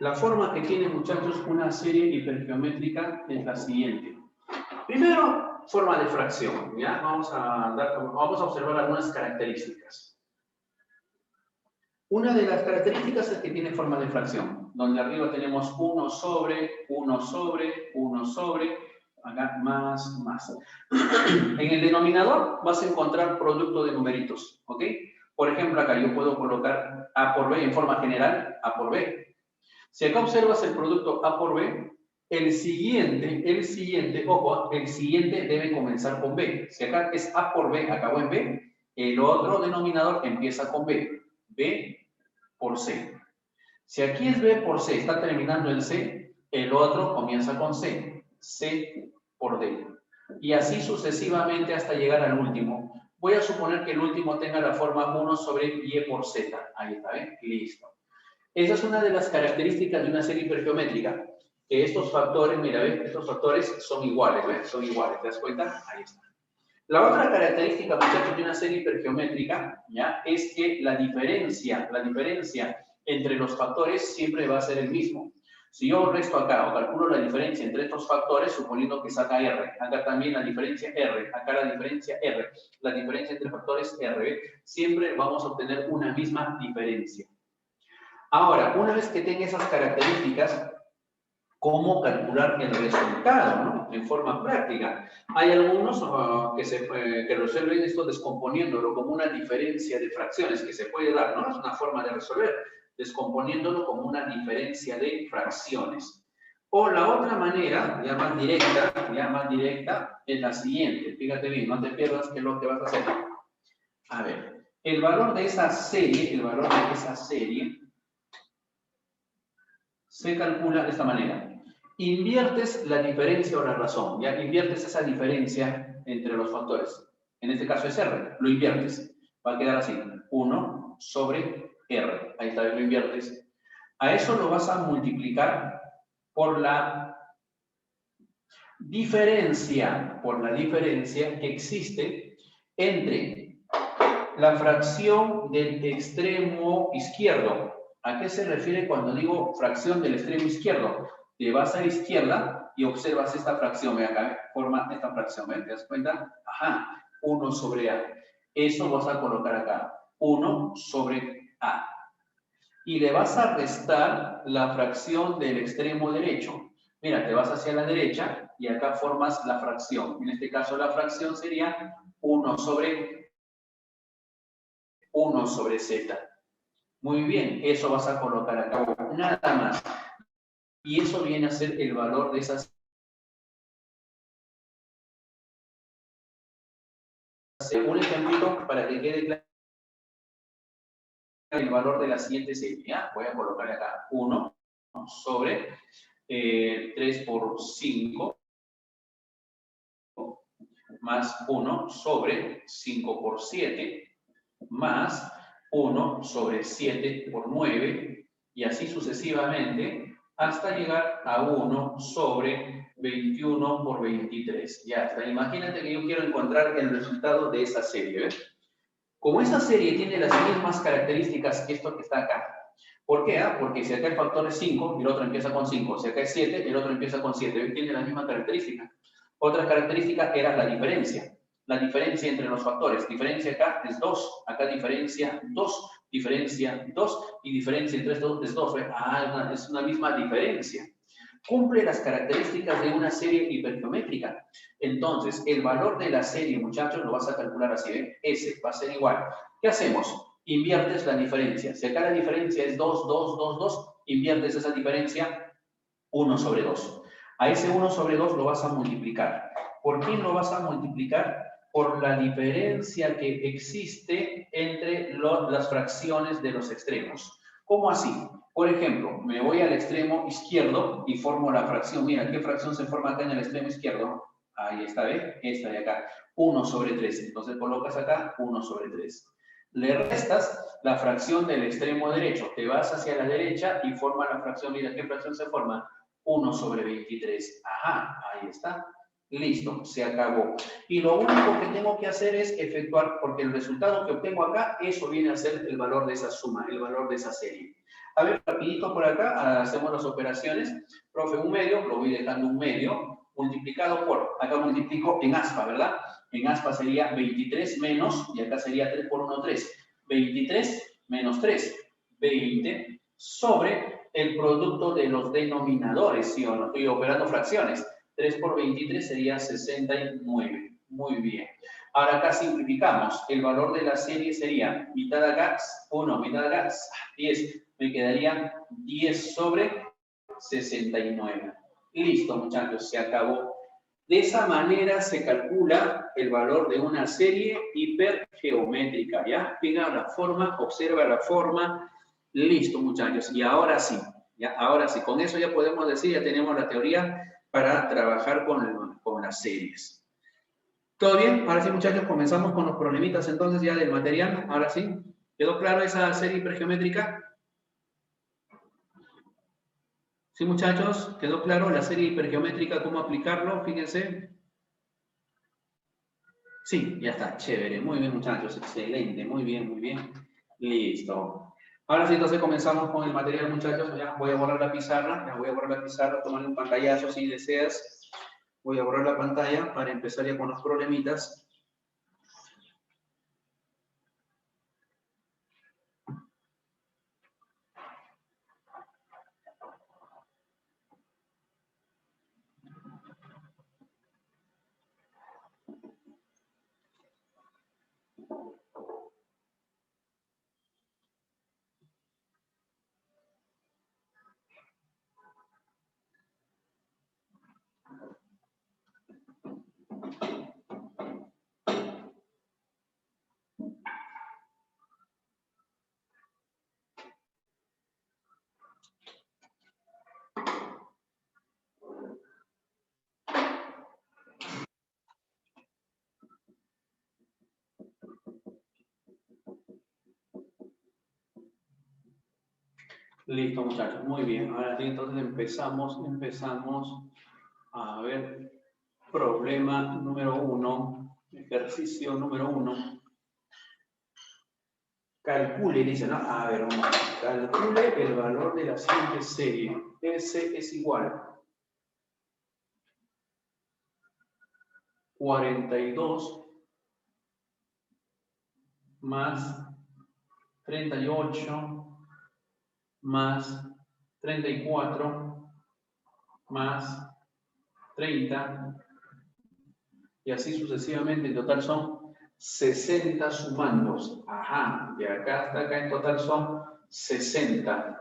La forma que tiene, muchachos, una serie hipergeométrica es la siguiente. Primero, forma de fracción, ¿ya? Vamos a observar algunas características. Una de las características es que tiene forma de fracción, donde arriba tenemos 1 sobre, 1 sobre, 1 sobre, acá más, más. En el denominador vas a encontrar producto de numeritos, ¿ok? Por ejemplo, acá yo puedo colocar A por B en forma general, A por B. Si acá observas el producto A por B, el siguiente, ojo, el siguiente debe comenzar con B. Si acá es A por B, acabó en B, el otro denominador empieza con B. B por C. Si aquí es B por C, está terminando en C, el otro comienza con C. C por D. Y así sucesivamente hasta llegar al último. Voy a suponer que el último tenga la forma 1 sobre Y por Z. Ahí está, ¿eh? Listo. Esa es una de las características de una serie hipergeométrica. Que estos factores, mira, ¿ves? Estos factores son iguales, ¿ves? Son iguales, ¿te das cuenta? Ahí está. La otra característica, muchachos, de una serie hipergeométrica, ¿ya? Es que la diferencia entre los factores siempre va a ser el mismo. Si yo resto acá o calculo la diferencia entre estos factores, suponiendo que saca R, acá también la diferencia R, acá la diferencia R, la diferencia entre factores R, siempre vamos a obtener una misma diferencia. Ahora, una vez que tenga esas características, ¿cómo calcular el resultado, ¿no? En forma práctica? Hay algunos que resuelven esto descomponiéndolo como una diferencia de fracciones, que se puede dar, ¿no? Es una forma de resolver, descomponiéndolo como una diferencia de fracciones. O la otra manera, ya más directa, es la siguiente. Fíjate bien, no te pierdas qué es lo que vas a hacer. A ver, el valor de esa serie, se calcula de esta manera. Inviertes la diferencia o la razón, ya inviertes esa diferencia entre los factores. En este caso es R, lo inviertes. Va a quedar así, 1 sobre R. Ahí está, lo inviertes. A eso lo vas a multiplicar por la diferencia que existe entre la fracción del extremo izquierdo. ¿A qué se refiere cuando digo fracción del extremo izquierdo? Te vas a la izquierda y observas esta fracción, ve acá, forma esta fracción, ¿ves? ¿Te das cuenta? Ajá, 1 sobre A. Eso vas a colocar acá, 1 sobre A. Y le vas a restar la fracción del extremo derecho. Mira, te vas hacia la derecha y acá formas la fracción. En este caso la fracción sería 1 sobre Z. Muy bien, eso vas a colocar acá, nada más. Y eso viene a ser el valor de esas. Un ejemplito para que quede claro el valor de la siguiente serie. ¿Ya? Voy a colocar acá 1 sobre 3 por 5 más 1 sobre 5 por 7 más 1 sobre 7 por 9 y así sucesivamente hasta llegar a 1 sobre 21 por 23. Ya está. Imagínate que yo quiero encontrar el resultado de esa serie. ¿Ves? Como esa serie tiene las mismas características que esto que está acá. ¿Por qué? Porque si acá el factor es 5, el otro empieza con 5. Si acá es 7, el otro empieza con 7. Tiene la misma característica. Otra característica era la diferencia. La diferencia entre los factores. Diferencia acá es 2. Acá diferencia 2. Diferencia 2. Y diferencia entre estos es 2. Es una misma diferencia. Cumple las características de una serie hipergeométrica. Entonces, el valor de la serie, muchachos, lo vas a calcular así, ¿eh? S va a ser igual. ¿Qué hacemos? Inviertes la diferencia. Si acá la diferencia es 2, 2, 2, 2, inviertes esa diferencia 1 sobre 2. A ese 1 sobre 2 lo vas a multiplicar. ¿Por qué lo vas a multiplicar? Por la diferencia que existe entre las fracciones de los extremos. ¿Cómo así? Por ejemplo, me voy al extremo izquierdo y formo la fracción. Mira, ¿qué fracción se forma acá en el extremo izquierdo? Ahí está, ¿ves? Esta de acá. 1 sobre 3. Entonces colocas acá 1 sobre 3. Le restas la fracción del extremo derecho. Te vas hacia la derecha y forma la fracción. Mira, ¿qué fracción se forma? 1 sobre 23. Ajá, ahí está. Listo, se acabó. Y lo único que tengo que hacer es efectuar, porque el resultado que obtengo acá, eso viene a ser el valor de esa suma, el valor de esa serie. A ver, rapidito por acá, hacemos las operaciones. Profe, un medio, lo voy dejando un medio, multiplicado por, acá multiplico en aspa, ¿verdad? En aspa sería 23 menos, y acá sería 3 por 1, 3. 23 menos 3, 20, sobre el producto de los denominadores, ¿sí o no? Estoy operando fracciones. 3 por 23 sería 69. Muy bien. Ahora acá simplificamos. El valor de la serie sería mitad acá, 1, mitad acá, 10. Me quedaría 10 sobre 69. Listo, muchachos, se acabó. De esa manera se calcula el valor de una serie hipergeométrica. ¿Ya? Fija la forma, observa la forma. Listo, muchachos. Y ahora sí, ¿ya? Ahora sí, con eso ya podemos decir, ya tenemos la teoría para trabajar con las series. ¿Todo bien? Ahora sí, muchachos, comenzamos con los problemitas entonces ya del material. Ahora sí, ¿quedó claro esa serie hipergeométrica? ¿Sí, muchachos? ¿Quedó claro la serie hipergeométrica, cómo aplicarlo? Fíjense. Sí, ya está, chévere. Muy bien, muchachos, excelente. Muy bien, muy bien. Listo. Ahora sí, entonces comenzamos con el material, muchachos. Ya voy a borrar la pizarra. Ya voy a borrar la pizarra, tomar un pantallazo si deseas. Voy a borrar la pantalla para empezar ya con los problemitas. Listo, muchachos, muy bien. Ahora sí, entonces empezamos a ver problema número 1, ejercicio número 1. Calcule, dice, ¿no? A ver, vamos. Calcule el valor de la siguiente serie. S es igual 42 más 38 más 34 más 30 y así sucesivamente. En total son 60 sumandos. Ajá, de acá hasta acá en total son 60.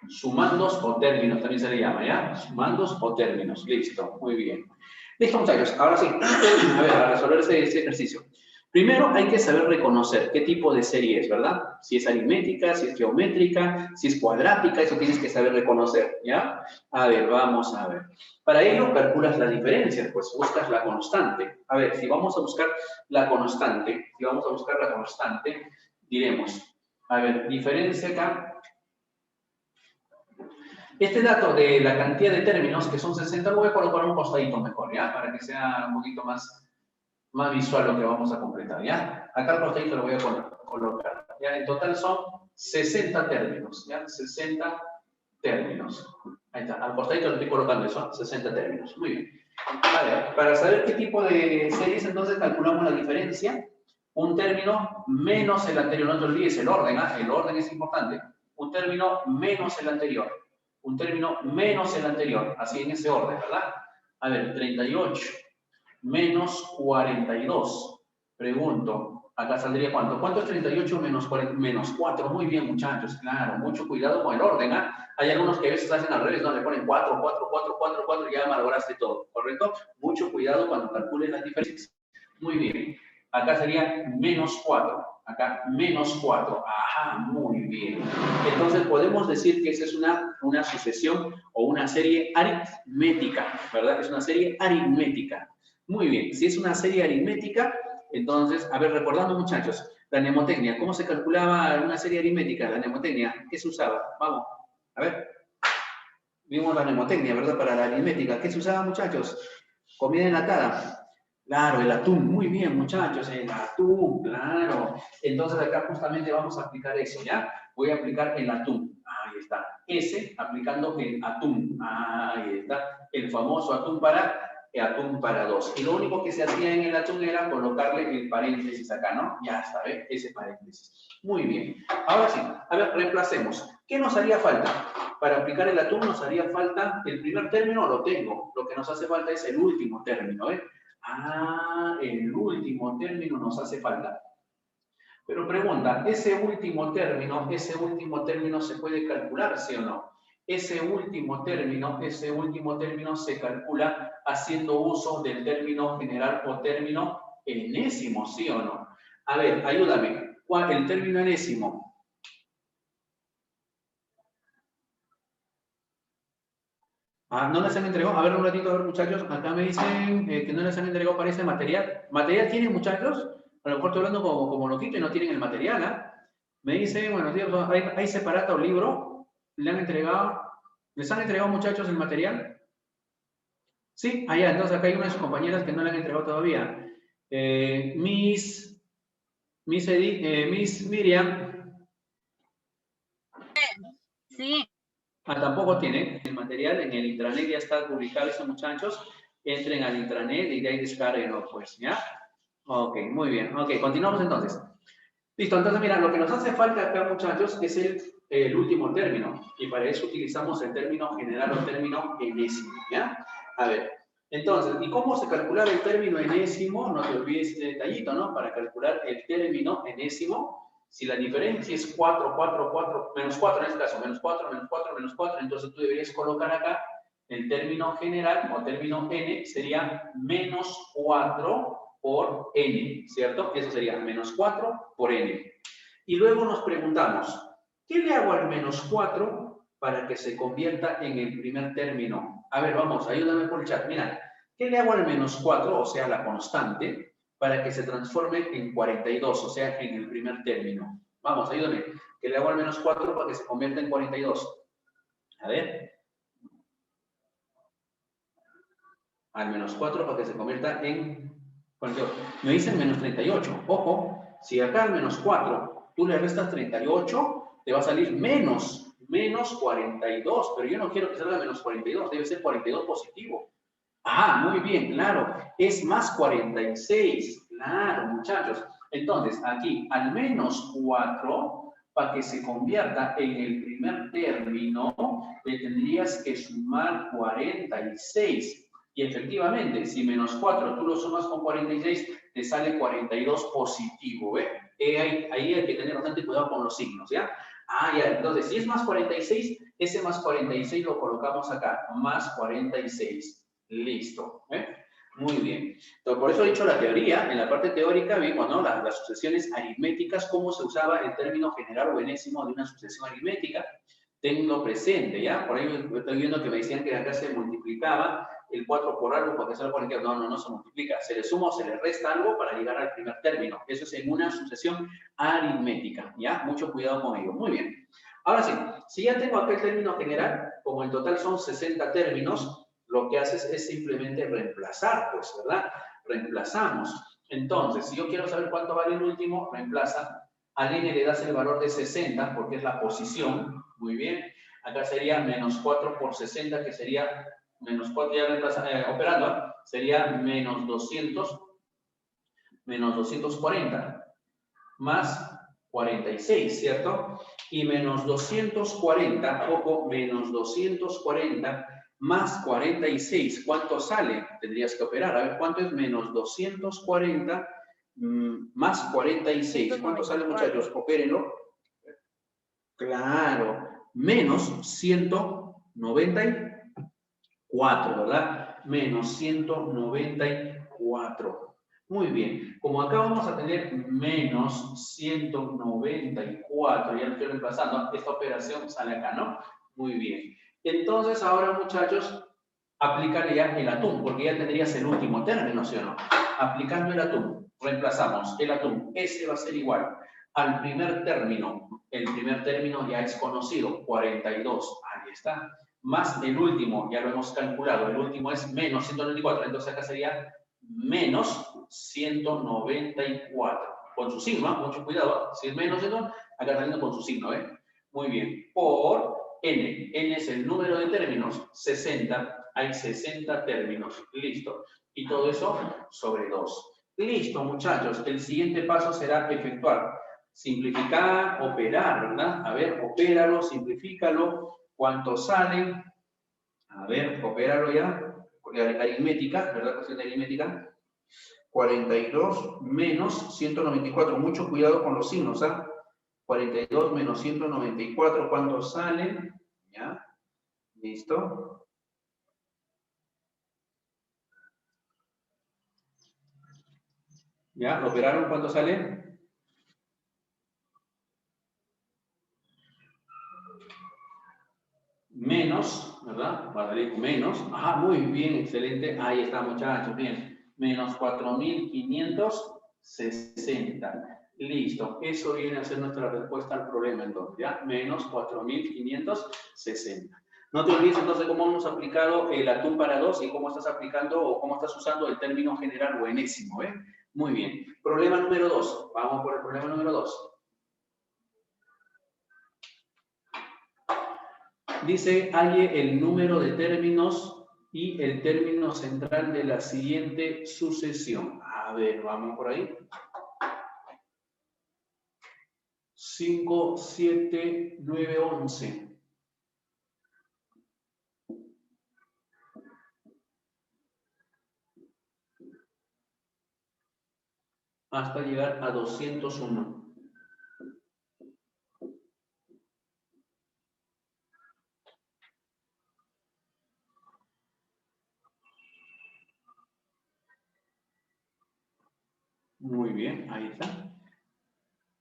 Sumandos o términos también se le llama, ¿ya? Sumandos o términos. Listo, muy bien. Listo, muchachos. Ahora sí, a ver, a resolver este ejercicio. Primero hay que saber reconocer qué tipo de serie es, ¿verdad? Si es aritmética, si es geométrica, si es cuadrática, eso tienes que saber reconocer, ¿ya? A ver, vamos a ver. Para ello calculas la diferencia, pues buscas la constante. A ver, si vamos a buscar la constante, diremos, a ver, diferencia acá. Este dato de la cantidad de términos, que son 60, lo voy a colocar un costadito mejor, ¿ya? Para que sea un poquito más visual lo que vamos a completar, ¿ya? Acá al costadito lo voy a colocar, ¿ya? En total son 60 términos, ¿ya? 60 términos. Ahí está, al costadito lo estoy colocando eso, 60 términos. Muy bien. Vale, para saber qué tipo de series, entonces calculamos la diferencia. Un término menos el anterior, no te olvides el orden, ¿ah? El orden es importante. Un término menos el anterior. Un término menos el anterior, así en ese orden, ¿verdad? A ver, 38 menos 42. Pregunto, acá saldría ¿cuánto? ¿Cuánto es 38 menos 40, menos 4? Muy bien, muchachos, claro, mucho cuidado con el orden, ¿ah? Hay algunos que a veces hacen al revés, ¿no? Le ponen 4, 4, 4, 4, 4 y ya malograste todo, ¿correcto? Mucho cuidado cuando calculen las diferencias. Muy bien. Acá sería menos 4. Acá menos 4. Ajá, muy bien. Entonces podemos decir que esa es una sucesión o una serie aritmética, ¿verdad? Es una serie aritmética. Muy bien. Si es una serie aritmética, entonces, a ver, recordando muchachos, la mnemotecnia. ¿Cómo se calculaba una serie aritmética? La mnemotecnia. ¿Qué se usaba? Vamos, a ver. Vimos la mnemotecnia, ¿verdad? Para la aritmética. ¿Qué se usaba, muchachos? Comida enlatada. Claro, el atún. Muy bien, muchachos, el atún, claro. Entonces acá justamente vamos a aplicar eso, ¿ya? Voy a aplicar el atún. Ahí está. S aplicando el atún. Ahí está. El famoso atún para dos. Y lo único que se hacía en el atún era colocarle el paréntesis acá, ¿no? Ya está, ¿ves? Ese paréntesis. Muy bien. Ahora sí, a ver, reemplacemos. ¿Qué nos haría falta? Para aplicar el atún nos haría falta el primer término, lo tengo. Lo que nos hace falta es el último término, ¿eh? Ah, el último término nos hace falta. Pero pregunta, ¿ese último término se puede calcular, sí o no? Ese último término se calcula haciendo uso del término general o término enésimo, ¿sí o no? A ver, ayúdame. ¿Cuál el término enésimo? Ah, ¿no les han entregado? A ver, un ratito, a ver, muchachos. Acá me dicen que no les han entregado, parece material. ¿Material tienen, muchachos? A lo mejor estoy hablando como loquito y no tienen el material, ¿ah? Me dicen, buenos días, ¿hay separata o libro? ¿Le han entregado? ¿Les han entregado, muchachos, el material? Sí, allá, entonces acá hay una de sus compañeras que no le han entregado todavía. Miss Miriam. Sí. Ah, tampoco tienen el material, en el intranet ya está publicado eso, muchachos. Entren al intranet y de ahí descarguenlo, pues, ¿ya? Ok, muy bien. Ok, continuamos entonces. Listo, entonces mira, lo que nos hace falta acá, muchachos, es el último término. Y para eso utilizamos el término general o término enésimo, ¿ya? A ver, entonces, ¿y cómo se calculaba el término enésimo? No te olvides este detallito, ¿no? Para calcular el término enésimo, si la diferencia es 4, 4, 4, menos 4 en este caso, menos 4, menos 4, menos 4, entonces tú deberías colocar acá el término general o término n sería menos 4 por n, ¿cierto? Eso sería menos 4 por n. Y luego nos preguntamos, ¿qué le hago al menos 4 para que se convierta en el primer término? A ver, vamos, ayúdame por el chat. Mira, ¿qué le hago al menos 4, o sea, la constante, para que se transforme en 42, o sea, en el primer término? Vamos, ayúdame. ¿Qué le hago al menos 4 para que se convierta en 42? A ver. Al menos 4 para que se convierta en 42. Me dicen menos 38. Ojo, si acá al menos 4 tú le restas 38, te va a salir menos 42. Pero yo no quiero que salga menos 42, debe ser 42 positivo. Ah, muy bien, claro. Es más 46. Claro, muchachos. Entonces, aquí, al menos 4, para que se convierta en el primer término, le tendrías que sumar 46. Y efectivamente, si menos 4 tú lo sumas con 46, te sale 42 positivo, ¿ve? Ahí hay que tener bastante cuidado con los signos, ¿ya? Ah, ya, entonces, si es más 46, ese más 46 lo colocamos acá, más 46. Listo, ¿eh? Muy bien. Entonces, por eso he dicho la teoría. En la parte teórica vimos, ¿no? Las sucesiones aritméticas, cómo se usaba el término general o enésimo de una sucesión aritmética. Tenlo presente, ¿ya? Por ahí estoy viendo que me decían que acá se multiplicaba el 4 por algo para que salga 42. No, no se multiplica. Se le suma o se le resta algo para llegar al primer término. Eso es en una sucesión aritmética, ¿ya? Mucho cuidado con ello. Muy bien. Ahora sí, si ya tengo aquel término general, como en total son 60 términos, lo que haces es simplemente reemplazar, pues, ¿verdad? Reemplazamos. Entonces, si yo quiero saber cuánto vale el último, reemplaza. Al n le das el valor de 60, porque es la posición. Muy bien. Acá sería menos 4 por 60, que sería menos 4, ya operando, sería menos 240, más 46, ¿cierto? Y menos 240, ojo, menos 240 más 46, ¿cuánto sale? Tendrías que operar. A ver, ¿cuánto es menos 240 más 46? ¿Cuánto sale, muchachos? Opérenlo. Claro, menos 194, ¿verdad? Menos 194. Muy bien, como acá vamos a tener menos 194, ya lo estoy reemplazando, esta operación sale acá, ¿no? Muy bien. Entonces ahora, muchachos, aplicaría el atún, porque ya tendrías el último término, ¿sí o no? Aplicando el atún, reemplazamos el atún, ese va a ser igual al primer término. El primer término ya es conocido, 42, ahí está. Más el último, ya lo hemos calculado, el último es menos 194, entonces acá sería menos 194. Con su signo, mucho cuidado, si es menos eso, acá saliendo con su signo, ¿eh? Muy bien, por n. N es el número de términos, 60, hay 60 términos, listo. Y todo eso sobre 2. Listo, muchachos, el siguiente paso será efectuar. Simplificar, operar, ¿verdad? A ver, opéralo, simplifícalo. ¿Cuántos salen? A ver, opéralo ya. Aritmética, ¿verdad? Cuestión de aritmética. 42 menos 194. Mucho cuidado con los signos, ¿ah? 42 menos 194, ¿cuántos salen? ¿Ya? ¿Listo? ¿Ya? ¿Lo operaron? ¿Cuánto sale? Menos, ¿verdad? Menos. Ajá, muy bien, excelente. Ahí está, muchachos, bien. Menos 4.560. Listo. Eso viene a ser nuestra respuesta al problema, entonces, ¿ya? Menos 4.560. No te olvides entonces cómo hemos aplicado el atún para 2 y cómo estás aplicando o cómo estás usando el término general o enésimo, ¿eh? Muy bien. Problema número 2. Vamos por el problema número 2. Dice, halle el número de términos y el término central de la siguiente sucesión. A ver, vamos por ahí. 5, 7, 9, 11. Hasta llegar a 201. Muy bien, ahí está.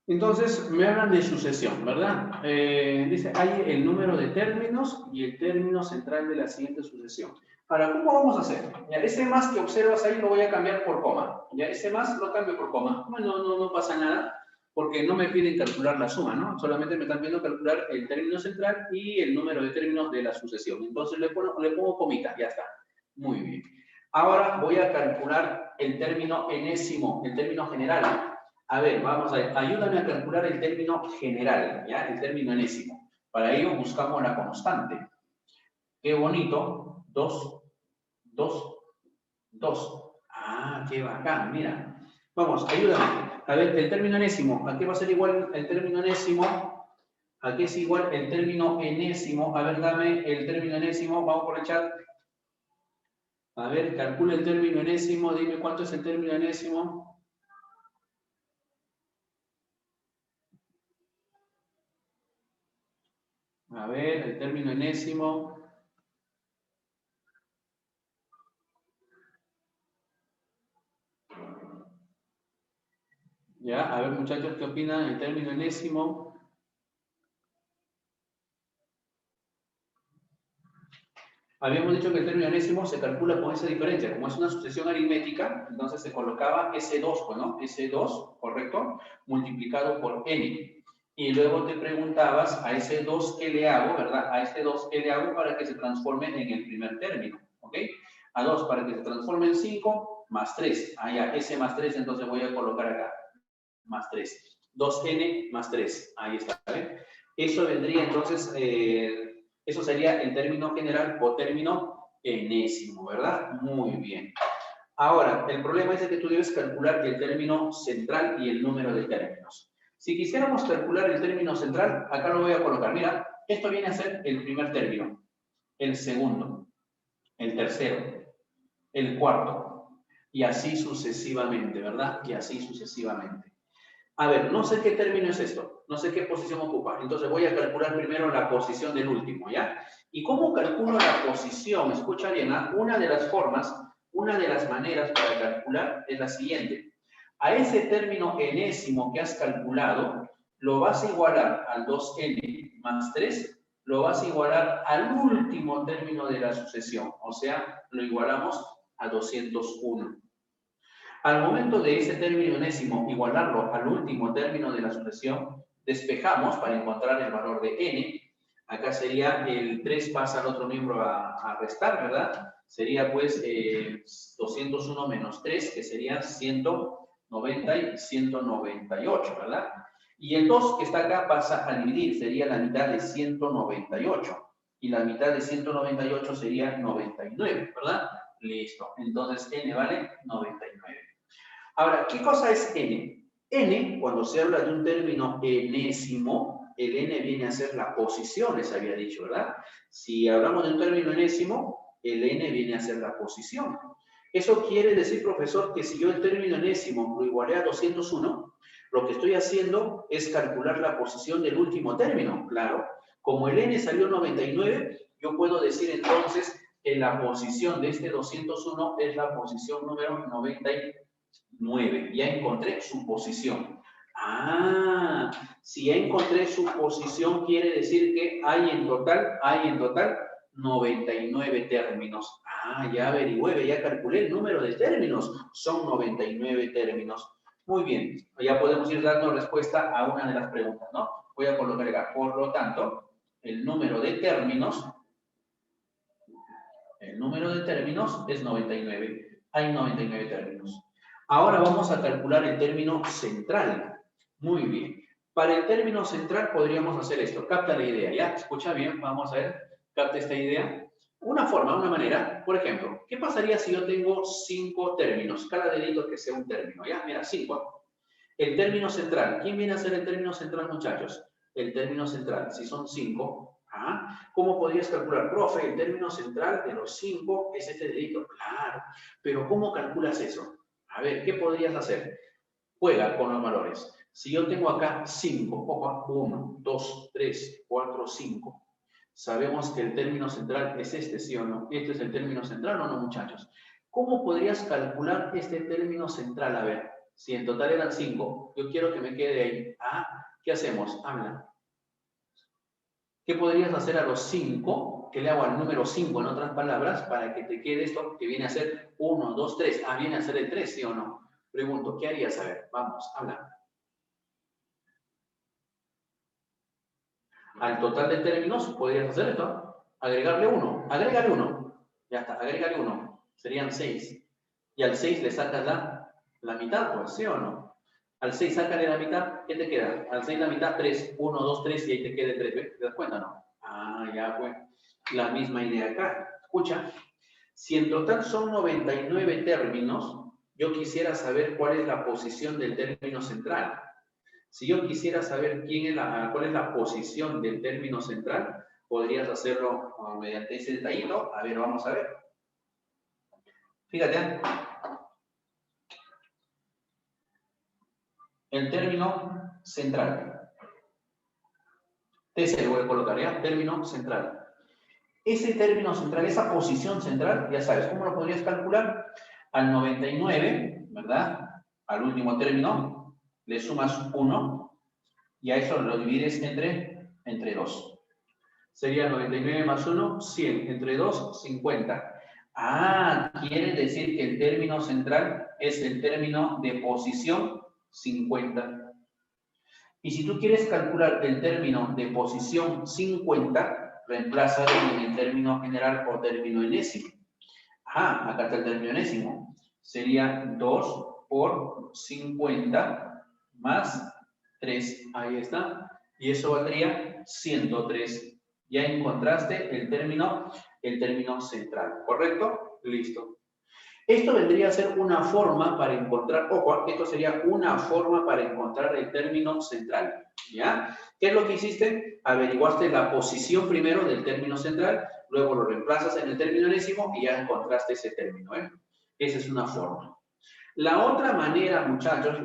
Entonces, me hablan de sucesión, ¿verdad? Dice, hay el número de términos y el término central de la siguiente sucesión. Ahora, ¿cómo vamos a hacer? Ya, ese más que observas ahí lo voy a cambiar por coma. Ya, ese más lo cambio por coma. Bueno, no pasa nada, porque no me piden calcular la suma, ¿no? Solamente me están pidiendo calcular el término central y el número de términos de la sucesión. Entonces, le pongo comita, ya está. Muy bien. Ahora voy a calcular el término enésimo, el término general. A ver, vamos a ver, ayúdame a calcular el término general, ¿ya? El término enésimo. Para ello buscamos la constante. Qué bonito. 2, 2, 2. Ah, qué bacán, mira. Vamos, ayúdame. A ver, el término enésimo. ¿A qué va a ser igual el término enésimo? ¿A qué es igual el término enésimo? A ver, dame el término enésimo. Vamos por el chat. A ver, calcula el término enésimo. Dime cuánto es el término enésimo. A ver, el término enésimo. Ya, a ver muchachos, ¿qué opinan del término enésimo? Habíamos dicho que el término enésimo se calcula con esa diferencia. Como es una sucesión aritmética, entonces se colocaba S2, pues, ¿no? S2, ¿correcto? Multiplicado por N. Y luego te preguntabas a ese 2 ¿qué le hago, verdad? A este 2 ¿qué le hago para que se transforme en el primer término? ¿Ok? A 2 para que se transforme en 5 más 3. Ah, ya, S más 3, entonces voy a colocar acá. Más 3. 2N más 3. Ahí está, ¿eh? Eso vendría entonces, eso sería el término general o término enésimo, ¿verdad? Muy bien. Ahora, el problema es que tú debes calcular el término central y el número de términos. Si quisiéramos calcular el término central, acá lo voy a colocar. Mira, esto viene a ser el primer término, el segundo, el tercero, el cuarto, y así sucesivamente, ¿verdad? Y así sucesivamente. A ver, no sé qué término es esto, no sé qué posición ocupa, entonces voy a calcular primero la posición del último, ¿ya? ¿Y cómo calculo la posición? Escucha bien, ¿eh? Una de las formas, una de las maneras para calcular es la siguiente. A ese término enésimo que has calculado, lo vas a igualar al 2n más 3, lo vas a igualar al último término de la sucesión, o sea, lo igualamos a 201. Al momento de ese término enésimo igualarlo al último término de la sucesión, despejamos para encontrar el valor de n. Acá sería el 3 pasa al otro miembro a restar, ¿verdad? Sería pues 201 menos 3, que sería 190 y 198, ¿verdad? Y el 2 que está acá pasa a dividir, sería la mitad de 198. Y la mitad de 198 sería 99, ¿verdad? Listo. Entonces n vale 99. Ahora, ¿qué cosa es n? N, cuando se habla de un término enésimo, el n viene a ser la posición, les había dicho, ¿verdad? Si hablamos de un término enésimo, el n viene a ser la posición. Eso quiere decir, profesor, que si yo el término enésimo lo igualé a 201, lo que estoy haciendo es calcular la posición del último término, claro. Como el n salió 99, yo puedo decir entonces que la posición de este 201 es la posición número 99. Ya encontré su posición. Ah, si ya encontré su posición, quiere decir que hay en total 99 términos. Ah, ya averigüé, ya calculé el número de términos. Son 99 términos. Muy bien, ya podemos ir dando respuesta a una de las preguntas, ¿no? Voy a colocar acá. Por lo tanto, el número de términos es 99. Hay 99 términos. Ahora vamos a calcular el término central. Muy bien. Para el término central podríamos hacer esto. Capta la idea, ¿ya? Escucha bien, vamos a ver. Capta esta idea. Una forma, una manera, por ejemplo, ¿qué pasaría si yo tengo 5 términos? Cada dedito que sea un término, ¿ya? Mira, 5. El término central. ¿Quién viene a ser el término central, muchachos? El término central. Si son 5, ¿cómo podrías calcular? Profe, el término central de los 5 es este dedito. Claro. Pero ¿cómo calculas eso? A ver, ¿qué podrías hacer? Juega con los valores. Si yo tengo acá 5, 1, 2, 3, 4, 5. Sabemos que el término central es este, ¿sí o no? ¿Este es el término central o no, muchachos? ¿Cómo podrías calcular este término central? A ver, si en total eran 5, yo quiero que me quede ahí. ¿Qué hacemos? Habla. ¿Qué podrías hacer a los 5? ¿Qué le hago al número 5 en otras palabras para que te quede esto que viene a ser 1, 2, 3? Viene a ser el 3, ¿sí o no? Pregunto, ¿qué harías? A ver, vamos, habla. Al total de términos, podrías hacer esto. Agregarle 1. Agrégale 1. Ya está, agrégale 1. Serían 6. Y al 6 le sacas la mitad, pues, ¿sí o no? Al 6 sácale la mitad, ¿qué te queda? Al 6 la mitad, 3. 1, 2, 3 y ahí te queda 3. ¿Ves? ¿Te das cuenta o no? Ya pues. La misma idea acá. Escucha. Si en total son 99 términos, yo quisiera saber cuál es la posición del término central. Si yo quisiera saber cuál es la posición del término central, podrías hacerlo mediante ese detallito. A ver, vamos a ver. Fíjate. El término central. TC lo voy a colocar, ¿ya? Término central. Ese término central, esa posición central, ya sabes, ¿cómo lo podrías calcular? Al 99, ¿verdad? Al último término, le sumas 1 y a eso lo divides entre 2. Sería 99 más 1, 100. Entre 2, 50. Quiere decir que el término central es el término de posición 50. Y si tú quieres calcular el término de posición 50, reemplázalo en el término general o término enésimo. Acá está el término enésimo. Sería 2 por 50 más 3. Ahí está. Y eso valdría 103. Ya encontraste el término central. ¿Correcto? Listo. Esto vendría a ser una forma para encontrar, ojo, esto sería una forma para encontrar el término central, ¿ya? ¿Qué es lo que hiciste? Averiguaste la posición primero del término central, luego lo reemplazas en el término enésimo y ya encontraste ese término, ¿eh? Esa es una forma. La otra manera, muchachos,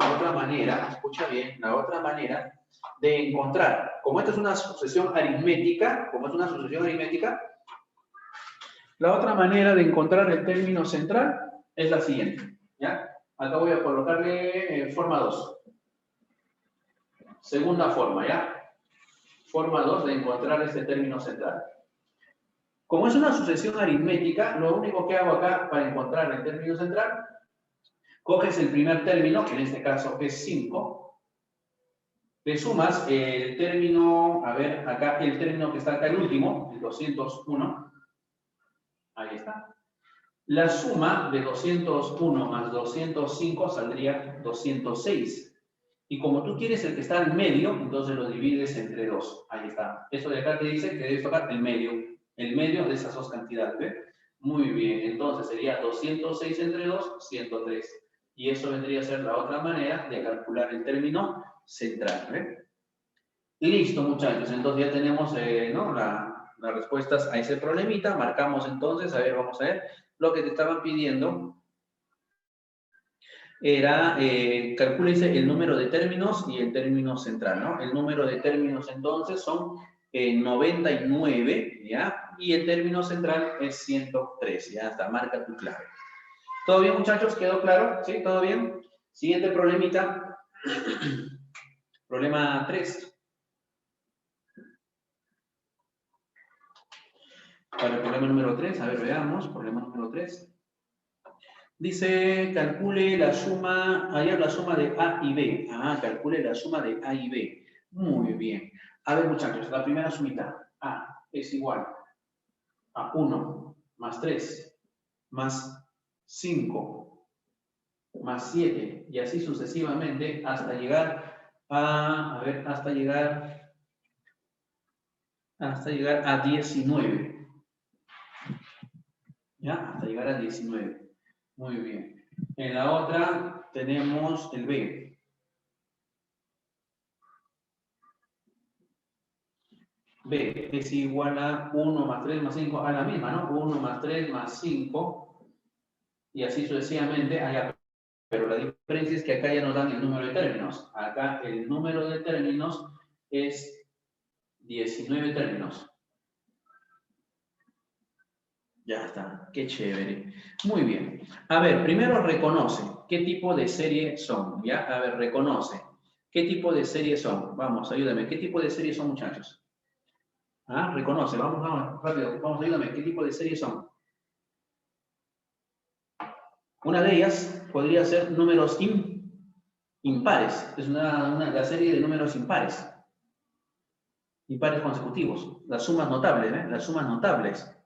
escucha bien, la otra manera de encontrar, como esta es una sucesión aritmética, la otra manera de encontrar el término central es la siguiente, ¿ya? Acá voy a colocarle forma 2. Segunda forma, ¿ya? Forma 2 de encontrar este término central. Como es una sucesión aritmética, lo único que hago acá para encontrar el término central, coges el primer término, que en este caso es 5, Le sumas el término, a ver, acá el término que está acá, el último, el 201. Ahí está. La suma de 201 más 205 saldría 206. Y como tú quieres el que está al medio, entonces lo divides entre 2. Ahí está. Eso de acá te dice que debes tocar el medio. El medio de esas dos cantidades, ¿ves? Muy bien. Entonces sería 206 entre 2, 103. Y eso vendría a ser la otra manera de calcular el término central, ¿ves? Listo, muchachos. Entonces ya tenemos ¿no? las respuestas a ese problemita. Marcamos entonces, a ver, vamos a ver. Lo que te estaban pidiendo era, calcúlese el número de términos y el término central, ¿no? El número de términos entonces son 99, ¿ya? Y el término central es 103, ya está, marca tu clave. ¿Todo bien, muchachos? ¿Quedó claro? ¿Sí? ¿Todo bien? Siguiente problemita. Problema 3. Para el problema número 3, a ver, veamos, problema número 3. Dice, calcule la suma, hallar la suma de A y B. Ah, calcule la suma de A y B. Muy bien. A ver, muchachos, la primera sumita. A es igual a 1 más 3 más 5 más 7 y así sucesivamente hasta llegar a ver, hasta llegar a 19. ¿Ya? Hasta llegar a 19. Muy bien. En la otra tenemos el B. B es igual a 1 más 3 más 5, a la misma, ¿no? 1 más 3 más 5, y así sucesivamente. Allá. Pero la diferencia es que acá ya nos dan el número de términos. Acá el número de términos es 19 términos. Ya está, qué chévere. Muy bien. A ver, primero reconoce qué tipo de serie son, ¿ya? A ver, reconoce qué tipo de serie son. Vamos, ayúdame. ¿Qué tipo de serie son, muchachos? Ah, reconoce. Vamos, rápido. Vamos, ayúdame. ¿Qué tipo de serie son? Una de ellas podría ser números impares. Es la serie de números impares. Impares consecutivos. Las sumas notables, ¿eh? Las sumas notables.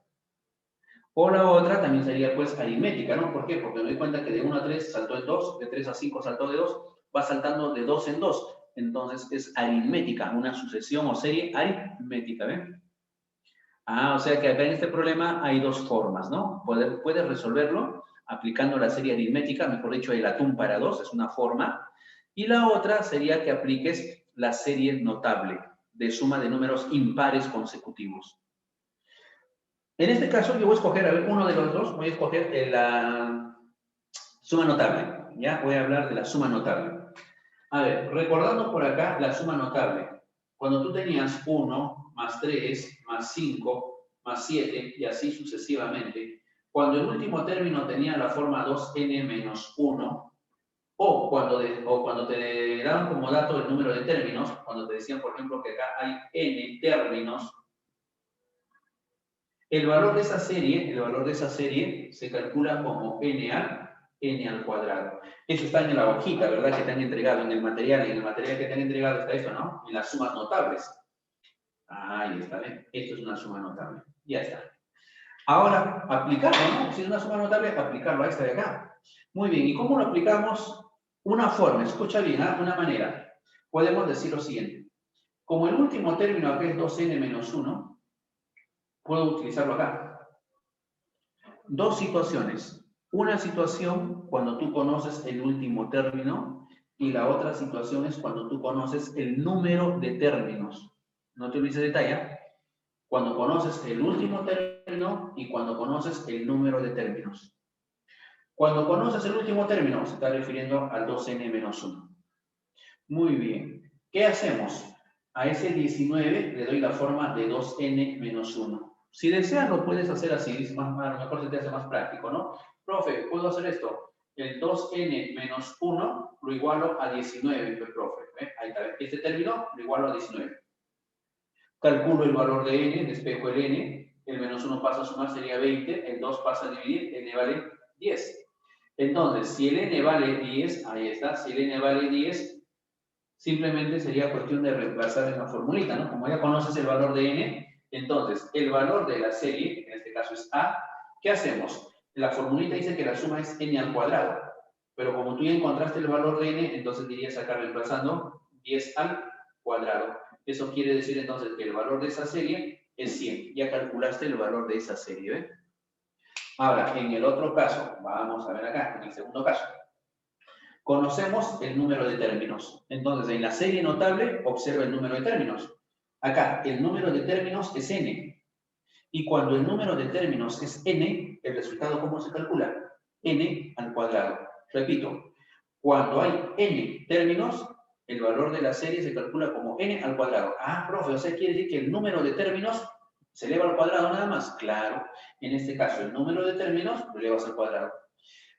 O la otra también sería pues aritmética, ¿no? ¿Por qué? Porque me doy cuenta que de 1 a 3 saltó en 2, de 3 a 5 saltó de 2, va saltando de 2 en 2. Entonces es aritmética, una sucesión o serie aritmética, ¿ven? Ah, o sea que acá en este problema hay dos formas, ¿no? Puedes resolverlo aplicando la serie aritmética, mejor dicho, el atún para 2, es una forma. Y la otra sería que apliques la serie notable, de suma de números impares consecutivos. En este caso, yo voy a escoger, a ver, uno de los dos, voy a escoger la suma notable. Ya voy a hablar de la suma notable. A ver, recordando por acá la suma notable. Cuando tú tenías 1 más 3 más 5 más 7 y así sucesivamente, cuando el último término tenía la forma 2n menos 1, o cuando te daban como dato el número de términos, cuando te decían, por ejemplo, que acá hay n términos, el valor de esa serie se calcula como n al cuadrado. Eso está en la hojita, ¿verdad? Que te han entregado en el material. En el material que te han entregado está eso, ¿no? En las sumas notables. Ahí está, ¿ven? Esto es una suma notable. Ya está. Ahora, aplicarlo, ¿no? Si es una suma notable, aplicarlo a esta de acá. Muy bien, ¿y cómo lo aplicamos? Una forma, escucha bien, ¿eh? Una manera. Podemos decir lo siguiente. Como el último término acá es 2n menos 1, puedo utilizarlo acá. Dos situaciones. Una situación cuando tú conoces el último término y la otra situación es cuando tú conoces el número de términos. No te olvides de detalle. Cuando conoces el último término y cuando conoces el número de términos. Cuando conoces el último término, se está refiriendo al 2n menos 1. Muy bien. ¿Qué hacemos? A ese 19 le doy la forma de 2n menos 1. Si deseas, lo puedes hacer así, es más, a lo mejor se te hace más práctico, ¿no? Profe, ¿puedo hacer esto? El 2n menos 1 lo igualo a 19, profe. Ahí está, este término lo igualo a 19. Calculo el valor de n, despejo el n, el menos 1 pasa a sumar, sería 20, el 2 pasa a dividir, n vale 10. Entonces, si el n vale 10, ahí está, si el n vale 10, Simplemente sería cuestión de reemplazar en la formulita, ¿no? Como ya conoces el valor de n, entonces el valor de la serie, en este caso es a, ¿qué hacemos? La formulita dice que la suma es n al cuadrado, pero como tú ya encontraste el valor de n, entonces dirías acá reemplazando 10 al cuadrado. Eso quiere decir entonces que el valor de esa serie es 100. Ya calculaste el valor de esa serie, ¿ves? Ahora, en el otro caso, vamos a ver acá, en el segundo caso. Conocemos el número de términos. Entonces, en la serie notable, observa el número de términos. Acá, el número de términos es n. Y cuando el número de términos es n, ¿el resultado cómo se calcula? N al cuadrado. Repito, cuando hay n términos, el valor de la serie se calcula como n al cuadrado. Ah, profe, o sea, quiere decir que el número de términos se eleva al cuadrado nada más. Claro, en este caso, el número de términos lo elevas al cuadrado.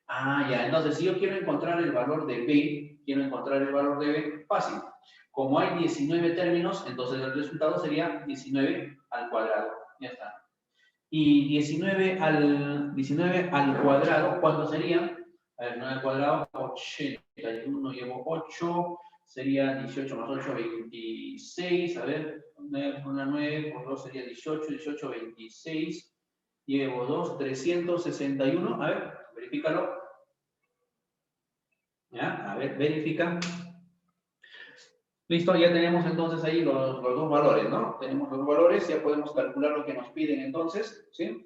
Ah, ya, entonces si yo quiero encontrar el valor de b, fácil. Como hay 19 términos, entonces el resultado sería 19 al cuadrado. Ya está. Y 19 al cuadrado, ¿cuánto sería? A ver, 9 al cuadrado, 81, llevo 8, sería 18 más 8, 26. A ver, 9 por 2 sería 18, 18, 26. Llevo 2, 361. A ver, verifícalo. ¿Ya? A ver, verifica. Listo, ya tenemos entonces ahí los dos valores, ¿no? Tenemos los valores, ya podemos calcular lo que nos piden entonces, ¿sí?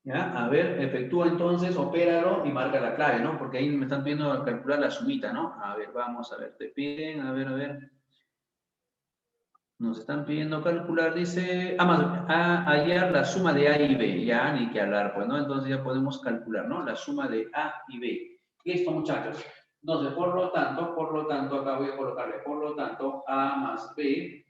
¿Ya? A ver, efectúa entonces, opéralo y marca la clave, ¿no? Porque ahí me están pidiendo calcular la sumita, ¿no? A ver, vamos a ver, te piden, a ver. Nos están pidiendo calcular, dice, hallar la suma de A y B, ya ni que hablar, pues, ¿no? Entonces ya podemos calcular, ¿no? La suma de A y B. Listo, muchachos. Entonces, por lo tanto, acá voy a colocarle, por lo tanto, A más B,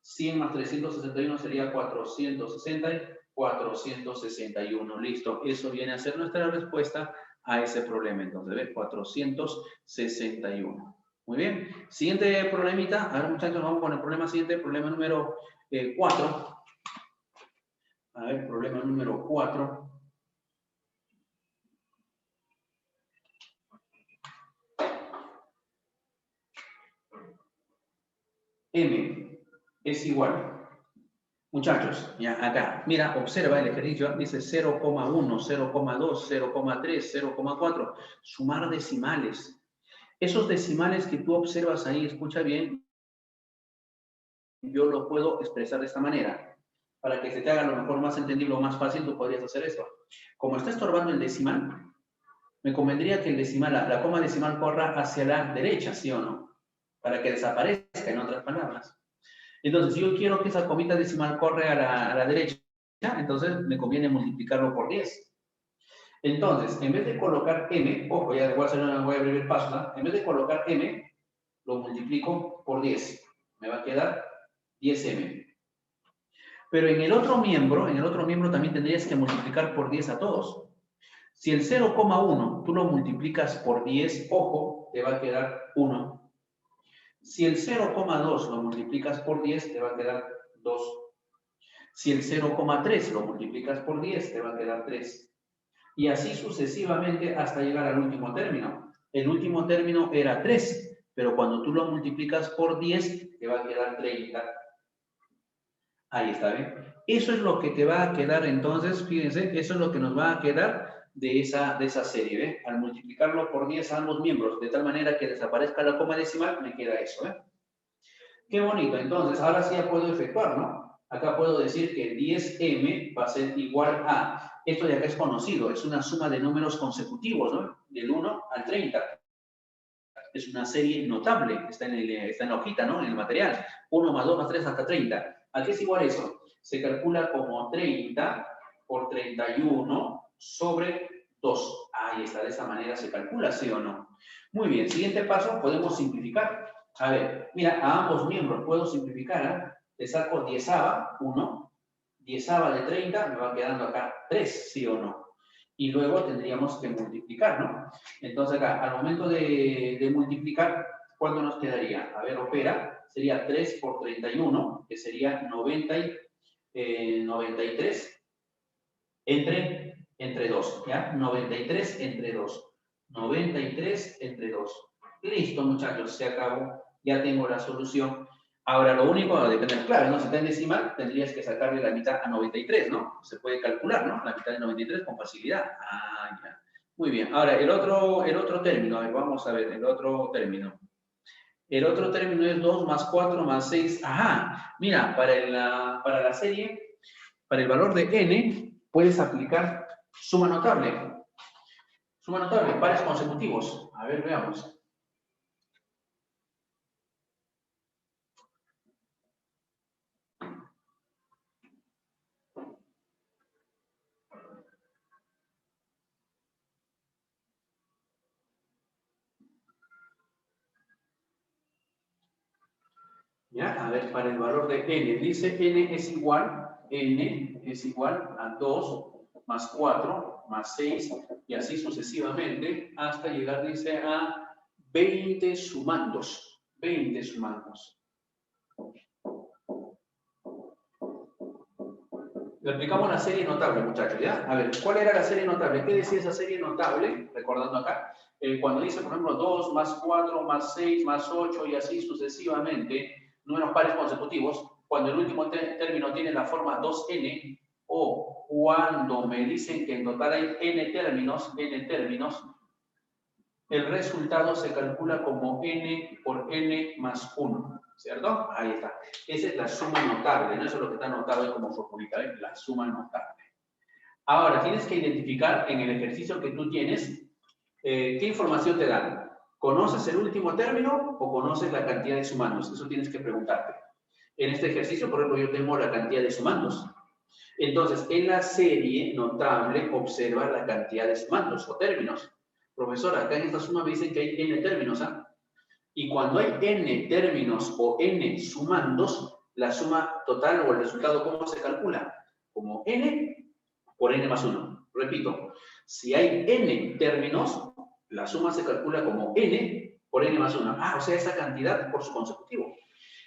100 más 361 sería 460 y 461. Listo, eso viene a ser nuestra respuesta a ese problema. Entonces, ¿ves? 461. Muy bien. Siguiente problemita. A ver, muchachos, vamos con el problema siguiente, problema número 4. A ver, problema número 4. M es igual. Muchachos, ya acá, mira, observa el ejercicio, dice 0,1, 0,2, 0,3, 0,4. Sumar decimales. Esos decimales que tú observas ahí, escucha bien, yo lo puedo expresar de esta manera. Para que se te haga a lo mejor más entendible o más fácil, tú podrías hacer esto. Como está estorbando el decimal, me convendría que el decimal, la coma decimal corra hacia la derecha, ¿sí o no? Para que desaparezca, en otras palabras. Entonces, si yo quiero que esa comita decimal corre a la derecha, entonces me conviene multiplicarlo por 10. Entonces, en vez de colocar m, ojo, ya voy a abrir el paso, ¿no? En vez de colocar m, lo multiplico por 10. Me va a quedar 10m. Pero en el otro miembro también tendrías que multiplicar por 10 a todos. Si el 0,1 tú lo multiplicas por 10, ojo, te va a quedar 1. Si el 0,2 lo multiplicas por 10, te va a quedar 2. Si el 0,3 lo multiplicas por 10, te va a quedar 3. Y así sucesivamente hasta llegar al último término. El último término era 3, pero cuando tú lo multiplicas por 10, te va a quedar 30. Ahí está, ¿bien? Eso es lo que te va a quedar entonces, fíjense, eso es lo que nos va a quedar de esa serie, ¿ve? Al multiplicarlo por 10 a ambos miembros, de tal manera que desaparezca la coma decimal, me queda eso, ¿eh? Qué bonito, entonces, ahora sí ya puedo efectuar, ¿no? Acá puedo decir que 10m va a ser igual a, esto de acá es conocido, es una suma de números consecutivos, ¿no? Del 1 al 30. Es una serie notable, está en la hojita, ¿no? En el material. 1 más 2 más 3 hasta 30. ¿A qué es igual eso? Se calcula como 30 por 31 sobre 2. Ahí está, de esa manera se calcula, ¿sí o no? Muy bien, siguiente paso, podemos simplificar. A ver, mira, a ambos miembros puedo simplificar, ¿eh? Le saco 10ava, 1. 10ava de 30, me va quedando acá 3, ¿sí o no? Y luego tendríamos que multiplicar, ¿no? Entonces acá, al momento de multiplicar, ¿cuánto nos quedaría? A ver, opera, sería 3 por 31, que sería 93 entre 2, ¿ya? 93 entre 2. 93 entre 2. Listo, muchachos, se acabó. Ya tengo la solución. Ahora, lo único de tener clave, ¿no? Si está en decimal, tendrías que sacarle la mitad a 93, ¿no? Se puede calcular, ¿no? La mitad de 93 con facilidad. Ah, ya. Muy bien. Ahora, el otro término. A ver, vamos a ver, el otro término. El otro término es 2 más 4 más 6. Ajá. Mira, para la serie, para el valor de n, puedes aplicar suma notable. Suma notable, pares consecutivos. A ver, veamos. ¿Ya? A ver, para el valor de n, dice n es igual a 2 más 4 más 6 y así sucesivamente hasta llegar, dice, a 20 sumandos. 20 sumandos. Le aplicamos la serie notable, muchachos, ¿ya? A ver, ¿cuál era la serie notable? ¿Qué decía esa serie notable? Recordando acá, cuando dice, por ejemplo, 2 más 4 más 6 más 8 y así sucesivamente, números pares consecutivos, cuando el último término tiene la forma 2n, o cuando me dicen que en total hay n términos, el resultado se calcula como n por n más 1, ¿cierto? Ahí está. Esa es la suma notable, ¿no? Eso es lo que está anotado ahí como formulita, ¿ves? La suma notable. Ahora, tienes que identificar en el ejercicio que tú tienes, ¿qué información te dan? ¿Conoces el último término o conoces la cantidad de sumandos? Eso tienes que preguntarte. En este ejercicio, por ejemplo, yo tengo la cantidad de sumandos. Entonces, en la serie notable, observa la cantidad de sumandos o términos. Profesora, acá en esta suma me dicen que hay n términos, ¿ah? Y cuando hay n términos o n sumandos, la suma total o el resultado, ¿cómo se calcula? Como n por n más 1. Repito, si hay n términos, la suma se calcula como n por n más 1. Ah, o sea, esa cantidad por su consecutivo.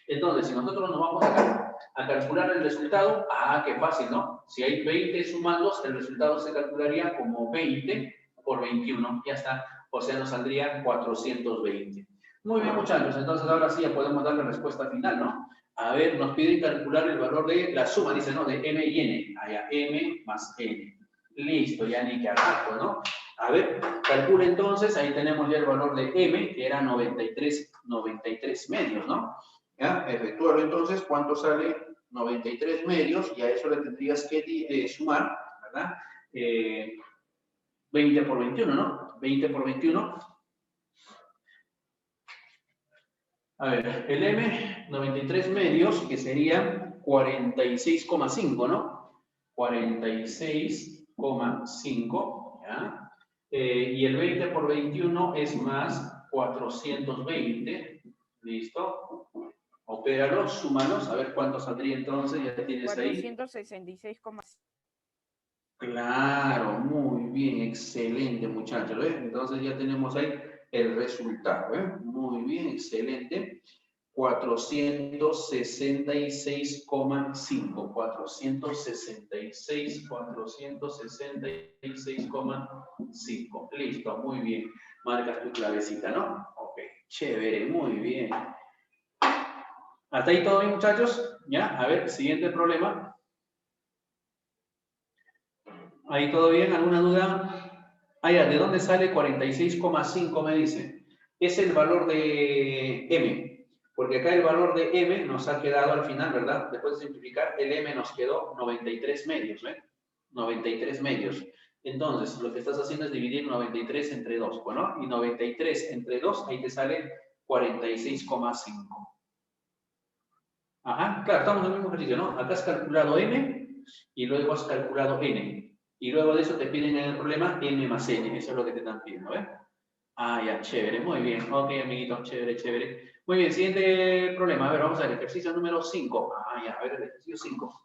Entonces, si nosotros nos vamos a calcular el resultado, qué fácil, ¿no? Si hay 20 sumandos, el resultado se calcularía como 20 por 21. Ya está. O sea, nos saldría 420. Muy bien, muchachos. Entonces, ahora sí ya podemos dar la respuesta final, ¿no? A ver, nos piden calcular el valor de la suma, dice, ¿no? De m y n. Allá, m más n. Listo, ya ni que hablar, pues, ¿no? A ver, calcula entonces, ahí tenemos ya el valor de m, que era 93 medios, ¿no? ¿Ya? Efectúalo entonces, ¿cuánto sale? 93 medios, y a eso le tendrías que sumar, ¿verdad? 20 por 21, ¿no? 20 por 21. A ver, el M, 93 medios, que sería 46,5, ¿no? 46,5, ¿ya? Y el 20 por 21 es más 420, ¿listo? Opéralos, súmalos, a ver cuánto saldría entonces, ya tienes ahí. 466,5. Claro, muy bien, excelente, muchachos, ¿ves? Entonces ya tenemos ahí el resultado, ¿eh? Muy bien, excelente. 466,5, 466,5. Listo, muy bien. Marcas tu clavecita, ¿no? Ok, chévere, muy bien. ¿Hasta ahí todo bien, muchachos? ¿Ya? A ver, siguiente problema. ¿Ahí todo bien? ¿Alguna duda? ¿De dónde sale 46,5 me dice? Es el valor de M, porque acá el valor de M nos ha quedado al final, ¿verdad? Después de simplificar, el M nos quedó 93 medios, ¿eh? 93 medios. Entonces, lo que estás haciendo es dividir 93 entre 2, ¿no? Y 93 entre 2, ahí te sale 46,5. Ajá, claro, estamos en el mismo ejercicio, ¿no? Acá has calculado M y luego has calculado N. Y luego de eso te piden en el problema M más N. Eso es lo que te están pidiendo, ¿ves? Ya, chévere, muy bien. Ok, amiguitos, chévere, chévere. Muy bien, siguiente problema. A ver, vamos a ver, ejercicio número 5. Ya, a ver, el ejercicio 5.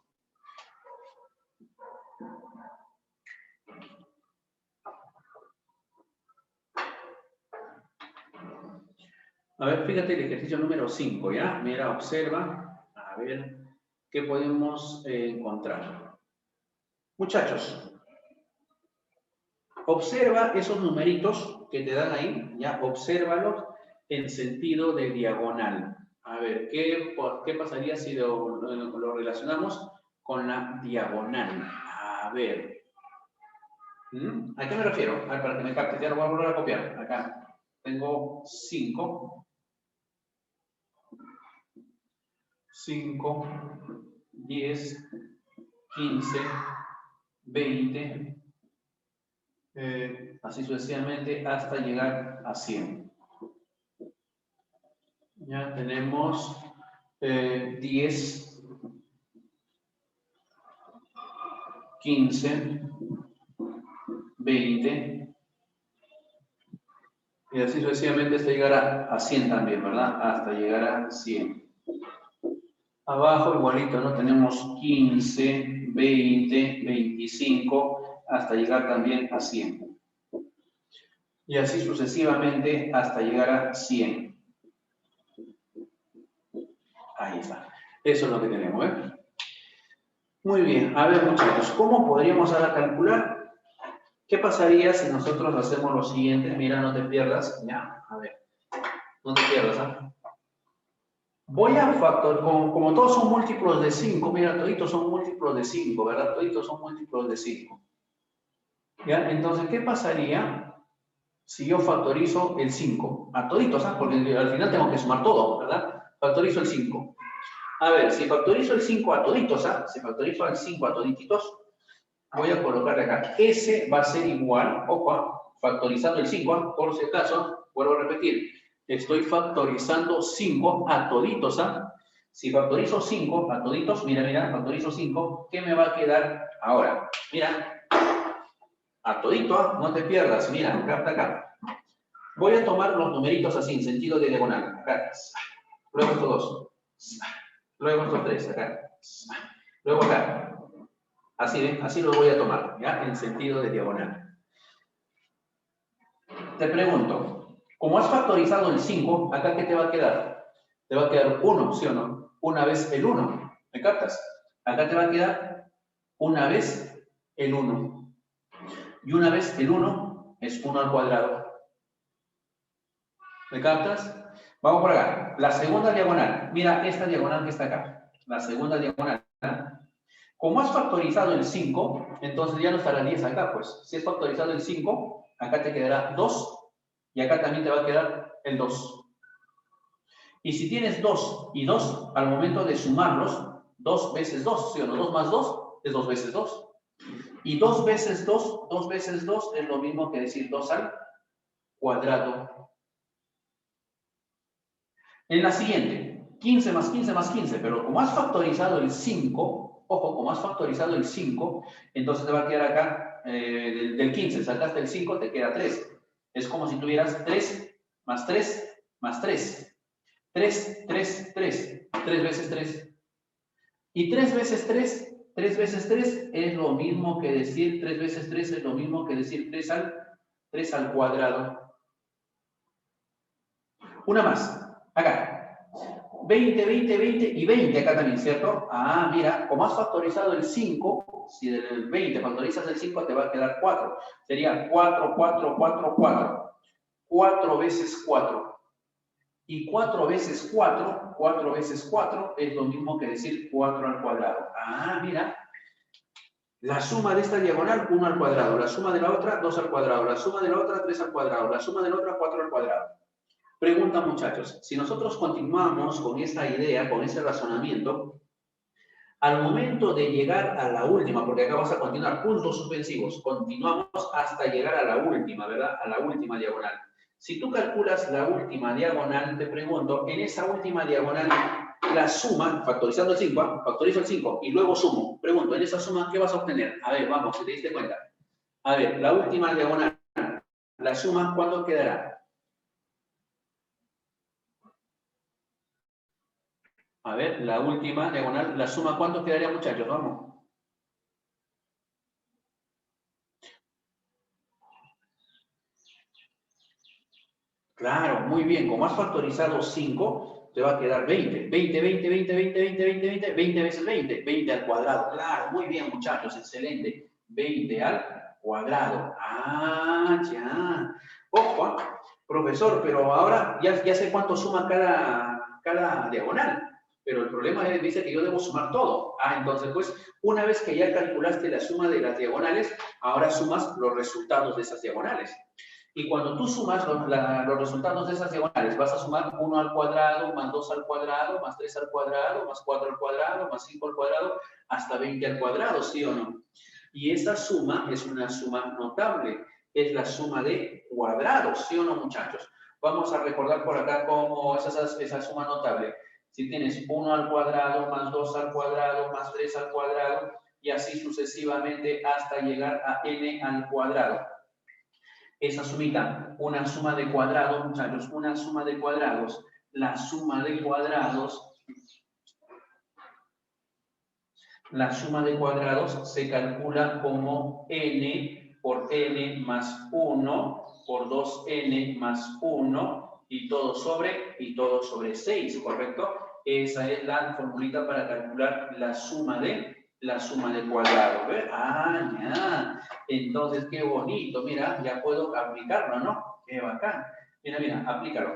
A ver, fíjate el ejercicio número 5, ¿ya? Mira, observa. A ver, ¿qué podemos encontrar? Muchachos, Observa esos numeritos que te dan ahí, ya, obsérvalos en sentido de diagonal. A ver, ¿qué pasaría si lo relacionamos con la diagonal? A ver. ¿A qué me refiero? A ver, para que me captes, ya lo voy a volver a copiar. Acá tengo 5, 10, 15, 20, así sucesivamente hasta llegar a 100. Ya tenemos 10, 15, 20, y así sucesivamente hasta llegar a 100 también, ¿verdad? Hasta llegar a 100. Abajo igualito, ¿no? Tenemos 15, 20, 25, hasta llegar también a 100. Y así sucesivamente hasta llegar a 100. Ahí está. Eso es lo que tenemos, ¿eh? Muy bien. A ver, muchachos, ¿cómo podríamos ahora calcular? ¿Qué pasaría si nosotros hacemos lo siguiente? Mira, no te pierdas. Ya, a ver. No te pierdas, ¿ah? Voy a factorizar, como todos son múltiplos de 5, mira, toditos son múltiplos de 5, ¿verdad? Toditos son múltiplos de 5. ¿Ya? Entonces, ¿qué pasaría si yo factorizo el 5? A toditos, ¿ah? Porque al final tengo que sumar todo, ¿verdad? Factorizo el 5. A ver, si factorizo el 5 a toditos, ¿ah? Si factorizo el 5 a todititos, voy a colocarle acá. S va a ser igual, opa, factorizando el 5, ¿ah? Por si acaso, vuelvo a repetir. Estoy factorizando 5 a toditos, ¿ah? Si factorizo 5 a toditos, mira, mira, factorizo 5, ¿qué me va a quedar ahora? Mira, a todito, ¿ah? No te pierdas, mira, acá. Voy a tomar los numeritos así, en sentido de diagonal, acá. Luego estos dos. Luego estos tres, acá. Luego acá. Así, ¿ven? Así lo voy a tomar, ¿ya? En sentido de diagonal. Te pregunto, como has factorizado el 5, ¿acá qué te va a quedar? Te va a quedar 1, ¿sí o no? Una vez el 1, ¿me captas? Acá te va a quedar una vez el 1. Y una vez el 1 es 1 al cuadrado. ¿Me captas? Vamos por acá. La segunda diagonal. Mira esta diagonal que está acá. La segunda diagonal. Como has factorizado el 5, entonces ya no estará 10 acá, pues. Si has factorizado el 5, acá te quedará 2. Y acá también te va a quedar el 2. Y si tienes 2 y 2, al momento de sumarlos, 2 veces 2, ¿sí o no? 2 más 2 es 2 veces 2. Y 2 veces 2, 2 veces 2 es lo mismo que decir 2 al cuadrado. En la siguiente, 15 más 15 más 15, pero como has factorizado el 5, ojo, como has factorizado el 5, entonces te va a quedar acá, del 15, sacaste el 5, te queda 3. Es como si tuvieras 3 más 3 más 3. 3, 3, 3. 3 veces 3. Y 3 veces 3, 3 veces 3 es lo mismo que decir, 3 veces 3 es lo mismo que decir 3 al cuadrado. Una más, acá. 20, 20, 20 y 20 acá también, ¿cierto? Ah, mira, como has factorizado el 5, si del 20 factorizas el 5 te va a quedar 4. Sería 4, 4, 4, 4. 4 veces 4. Y 4 veces 4, 4 veces 4 es lo mismo que decir 4 al cuadrado. Ah, mira. La suma de esta diagonal, 1 al cuadrado. La suma de la otra, 2 al cuadrado. La suma de la otra, 3 al cuadrado. La suma de la otra, 4 al cuadrado. Pregunta, muchachos. Si nosotros continuamos con esta idea, con ese razonamiento, al momento de llegar a la última, porque acá vas a continuar puntos suspensivos, continuamos hasta llegar a la última, ¿verdad? A la última diagonal. Si tú calculas la última diagonal, te pregunto, en esa última diagonal, la suma, factorizando el 5, factorizo el 5 y luego sumo. Pregunto, en esa suma, ¿qué vas a obtener? A ver, vamos, si te diste cuenta. A ver, la última diagonal, la suma, ¿cuánto quedará? A ver, la última diagonal, la suma, ¿cuánto quedaría, muchachos? Vamos. Claro, muy bien. Como has factorizado 5, te va a quedar 20. 20, 20, 20, 20, 20, 20, 20, 20 veces 20. 20 al cuadrado. Claro, muy bien, muchachos. Excelente. 20 al cuadrado. Ah, ya. Ojo, profesor, pero ahora ya sé cuánto suma cada diagonal. Pero el problema es, dice que yo debo sumar todo. Ah, entonces, pues, una vez que ya calculaste la suma de las diagonales, ahora sumas los resultados de esas diagonales. Y cuando tú sumas los resultados de esas diagonales, vas a sumar 1 al cuadrado, más 2 al cuadrado, más 3 al cuadrado, más 4 al cuadrado, más 5 al cuadrado, hasta 20 al cuadrado, ¿sí o no? Y esa suma es una suma notable. Es la suma de cuadrados, ¿sí o no, muchachos? Vamos a recordar por acá cómo es esa suma notable. Si tienes 1 al cuadrado, más 2 al cuadrado, más 3 al cuadrado, y así sucesivamente hasta llegar a n al cuadrado. Esa sumita, una suma de cuadrados, muchachos, una suma de cuadrados. La suma de cuadrados se calcula como n por n más 1 por 2n más 1 y todo sobre 6, ¿correcto? Esa es la formulita para calcular la suma de cuadrados. ¿Ves? Ah, ya. Entonces, qué bonito. Mira, ya puedo aplicarlo, ¿no? Qué bacán. Mira, aplícalo.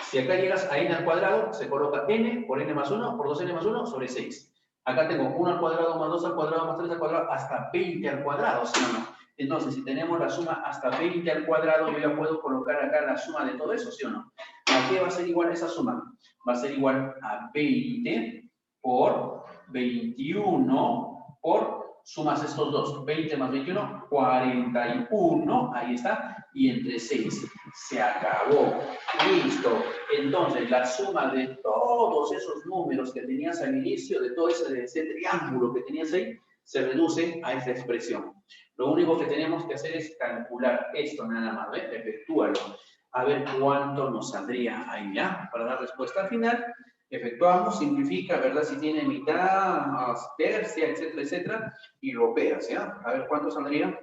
Si acá llegas a n al cuadrado, se coloca n por n más 1 por 2n más 1 sobre 6. Acá tengo 1 al cuadrado más 2 al cuadrado más 3 al cuadrado hasta 20 al cuadrado, ¿sí o no? Entonces, si tenemos la suma hasta 20 al cuadrado, yo ya puedo colocar acá la suma de todo eso, ¿sí o no? ¿A qué va a ser igual esa suma? Va a ser igual a 20 por 21 por, sumas estos dos, 20 más 21, 41, ahí está, y entre 6. Se acabó. Listo. Entonces, la suma de todos esos números que tenías al inicio, de todo ese triángulo que tenías ahí, se reduce a esa expresión. Lo único que tenemos que hacer es calcular esto nada más, ¿ves? Efectúalo. A ver cuánto nos saldría ahí, ¿ya? Para la respuesta final, efectuamos, simplifica, ¿verdad? Si tiene mitad, tercia, etcétera, etcétera, y lo pegas, ¿ya? A ver cuánto saldría.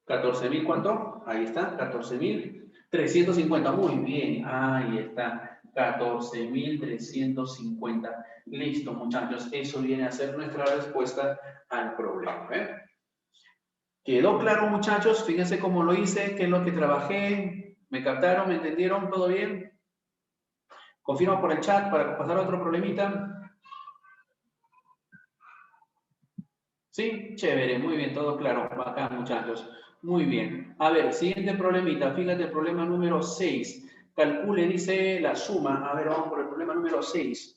¿14.000 cuánto? Ahí está, 14.350. Muy bien, ahí está, 14.350. Listo, muchachos, eso viene a ser nuestra respuesta al problema. ¿Quedó claro, muchachos? Fíjense cómo lo hice, qué es lo que trabajé. ¿Me captaron? ¿Me entendieron? ¿Todo bien? Confirma por el chat para pasar a otro problemita. Sí, chévere, muy bien, todo claro. Acá, muchachos. Muy bien. A ver, siguiente problemita. Fíjate, el problema número 6. Calcule, dice la suma. A ver, vamos por el problema número 6.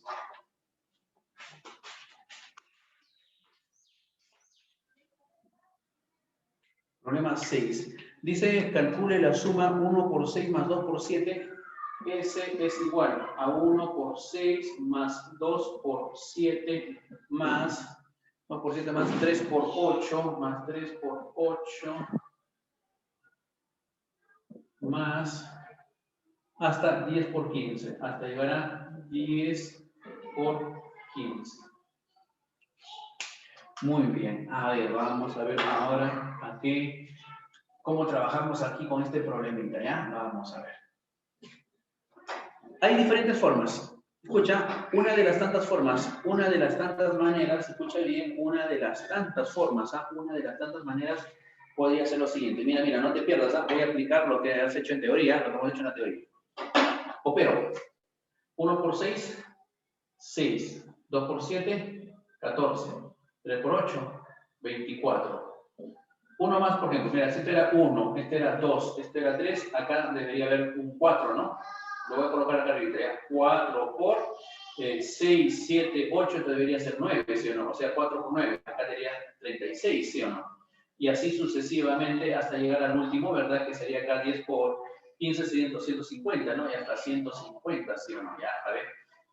Problema 6. Dice, calcule la suma 1 por 6 más 2 por 7. Ese es igual a 1 por 6 más 2 por 7 más 2 por 7 más 3 por 8 más 3 por 8 más hasta 10 por 15, hasta llegar a 10 por 15. Muy bien, a ver, vamos a ver ahora aquí cómo trabajamos aquí con este problemita, ¿ya? Vamos a ver. Hay diferentes formas. Escucha, una de las tantas formas, una de las tantas maneras, escucha bien, una de las tantas formas, una de las tantas maneras podría ser lo siguiente. Mira, no te pierdas, voy a aplicar lo que has hecho en teoría, lo que hemos hecho en la teoría. Opero. 1 por 6, 6. 2 por 7, 14. 3 por 8, 24. Uno más, por ejemplo, mira, este era 1, este era 2, este era 3, acá debería haber un 4, ¿no? Lo voy a colocar acá arriba, ¿ya? 4 por 6, 7, 8, esto debería ser 9, ¿sí o no? O sea, 4 por 9, acá sería 36, ¿sí o no? Y así sucesivamente hasta llegar al último, ¿verdad? Que sería acá 10 por 15, serían 250, ¿no? Y hasta 150, ¿sí o no? Ya, a ver.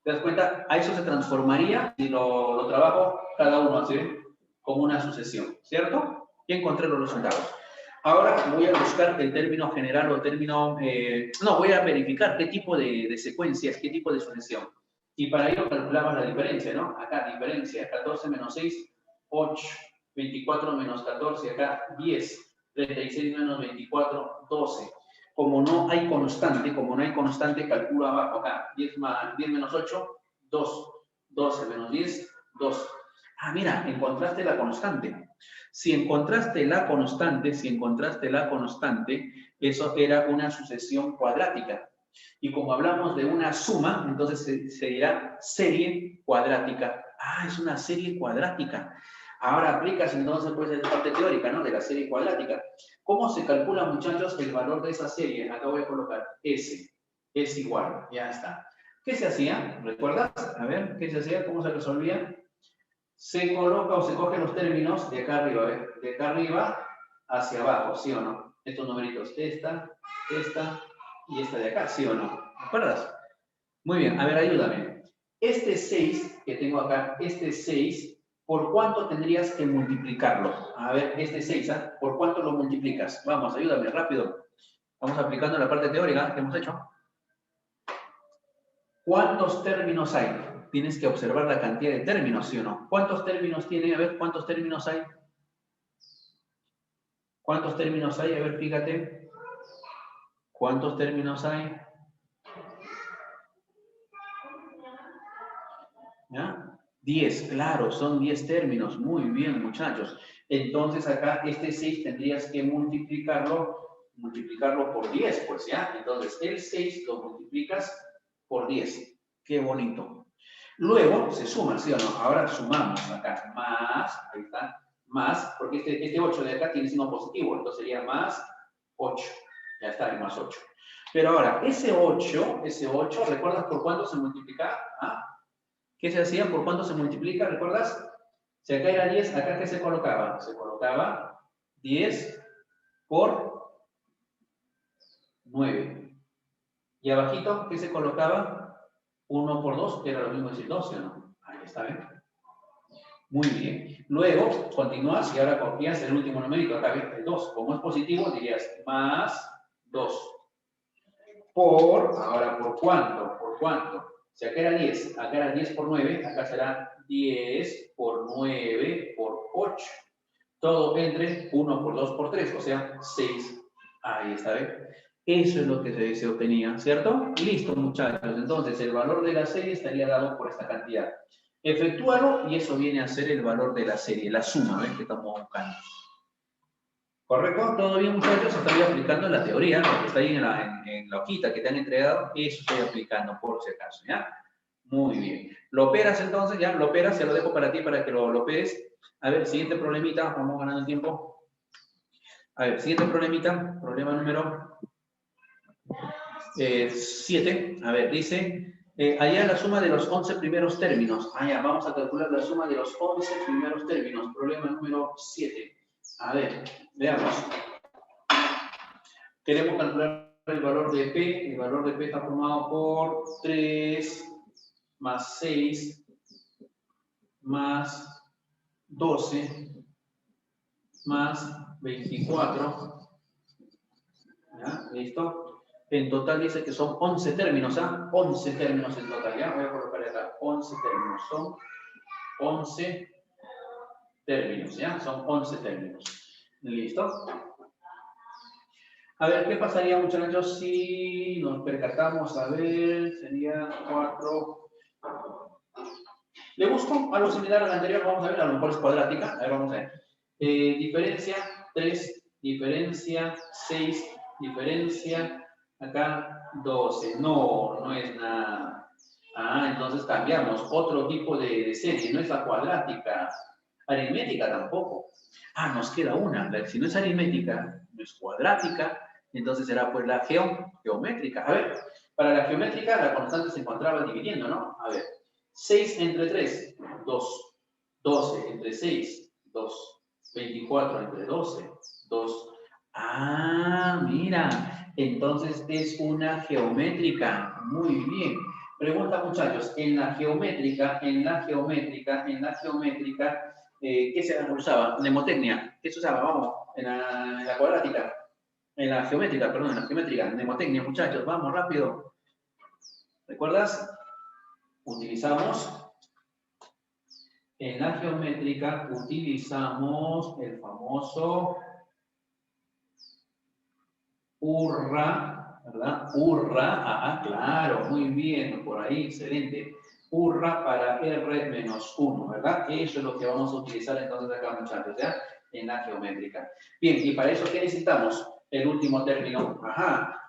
¿Te das cuenta? A eso se transformaría si lo trabajo cada uno así, como una sucesión, ¿cierto? Y encontré los resultados. Ahora voy a buscar el término general o término... no, voy a verificar qué tipo de secuencias, qué tipo de sucesión. Y para ello calculamos la diferencia, ¿no? Acá, diferencia, 14 menos 6, 8. 24 menos 14, acá 10. 36 menos 24, 12. como no hay constante, calculo abajo acá. 10 menos 8, 2. 12 menos 10, 2. Ah, mira, encontraste la constante. Si encontraste la constante, eso era una sucesión cuadrática. Y como hablamos de una suma, entonces se dirá serie cuadrática. Ah, es una serie cuadrática. Ahora aplicas entonces pues la parte teórica, ¿no? De la serie cuadrática. ¿Cómo se calcula, muchachos, el valor de esa serie? Acá voy a colocar S. Es igual, ya está. ¿Qué se hacía? ¿Recuerdas? A ver, ¿qué se hacía? ¿Cómo se resolvía? Se coloca o se cogen los términos de acá arriba, ¿ves? De acá arriba hacia abajo, ¿sí o no? Estos numeritos, esta y esta de acá, ¿sí o no? ¿Me acuerdas? Muy bien, a ver, ayúdame. Este 6 que tengo acá, este 6, ¿por cuánto tendrías que multiplicarlo? A ver, este 6, ¿ah? ¿Por cuánto lo multiplicas? Vamos, ayúdame, rápido. Vamos aplicando la parte teórica que hemos hecho. ¿Cuántos términos hay? Tienes que observar la cantidad de términos, ¿sí o no? ¿Cuántos términos tiene? A ver, ¿cuántos términos hay? ¿Cuántos términos hay? A ver, fíjate. ¿Cuántos términos hay? ¿Ya? 10, claro, son 10 términos. Muy bien, muchachos. Entonces acá este 6 tendrías que multiplicarlo por 10, pues ya. Entonces el 6 lo multiplicas por 10. Qué bonito. Luego se suman, ¿sí o no? Ahora sumamos acá. Más, ahí está. Más, porque este 8 de acá tiene signo positivo. Entonces sería más 8. Ya está, el más 8. Pero ahora, ese 8, ¿recuerdas por cuánto se multiplica? ¿Ah? ¿Qué se hacía? ¿Por cuánto se multiplica? ¿Recuerdas? Si acá era 10, ¿acá qué se colocaba? Se colocaba 10 por 9. Y abajito, ¿qué se colocaba? 1 por 2, que era lo mismo decir 12, ¿no? Ahí está, ¿ven? Muy bien. Luego, continúas y ahora copias el último numérico, acá ves el 2. Como es positivo, dirías más 2. Ahora, ¿por cuánto? ¿Por cuánto? Si acá era 10, acá era 10 por 9, acá será 10 por 9 por 8. Todo entre 1 por 2 por 3, o sea, 6. Ahí está, ¿ven? Eso es lo que se obtenía, ¿cierto? Listo, muchachos. Entonces, el valor de la serie estaría dado por esta cantidad. Efectúalo y eso viene a ser el valor de la serie, la suma, ¿ven? Que estamos buscando. ¿Correcto? ¿Todo bien, muchachos? Estoy aplicando la teoría, lo que está ahí en la hojita que te han entregado, eso estoy aplicando por si acaso, ¿ya? Muy bien. Lo operas entonces, ya, lo operas, ya lo dejo para ti para que lo operes. A ver, siguiente problemita, vamos ganando el tiempo. A ver, siguiente problemita, problema número 7. A ver, dice, allá la suma de los 11 primeros términos. Allá, vamos a calcular la suma de los 11 primeros términos. Problema número 7. A ver, veamos. Queremos calcular el valor de P. El valor de P está formado por 3 más 6 más 12 más 24. ¿Ya? ¿Listo? En total dice que son 11 términos, ¿ah? 11 términos en total, ¿ya? Voy a colocar acá 11 términos. Son 11 términos, ¿ya? Son 11 términos. ¿Listo? A ver, ¿qué pasaría, muchachos, si nos percatamos? A ver, sería 4. ¿Le busco algo similar al anterior? Vamos a ver, a lo mejor es cuadrática. A ver, vamos a ver. Diferencia 3, diferencia 6, diferencia acá 12. No, no es nada. Ah, entonces cambiamos. Otro tipo de serie, no es la cuadrática. Aritmética tampoco. Ah, nos queda una. Si no es aritmética, no es cuadrática, entonces será pues la geométrica. A ver, para la geométrica la constante se encontraba dividiendo, ¿no? A ver, 6 entre 3, 2. 12 entre 6, 2. 24 entre 12, 2. Ah, mira, entonces es una geométrica. Muy bien. Pregunta, muchachos, en la geométrica, ¿qué se usaba? Mnemotecnia. ¿Qué se usaba? Vamos, en la cuadrática. En la geométrica, perdón, en la geométrica. Mnemotecnia, muchachos, vamos, rápido. ¿Recuerdas? Utilizamos, en la geométrica, utilizamos el famoso Urra, ¿verdad? Urra, claro, muy bien, por ahí, excelente. Urra para R menos 1, ¿verdad? Eso es lo que vamos a utilizar entonces acá, muchachos, ¿ya? En la geométrica. Bien, y para eso, ¿qué necesitamos? El último término.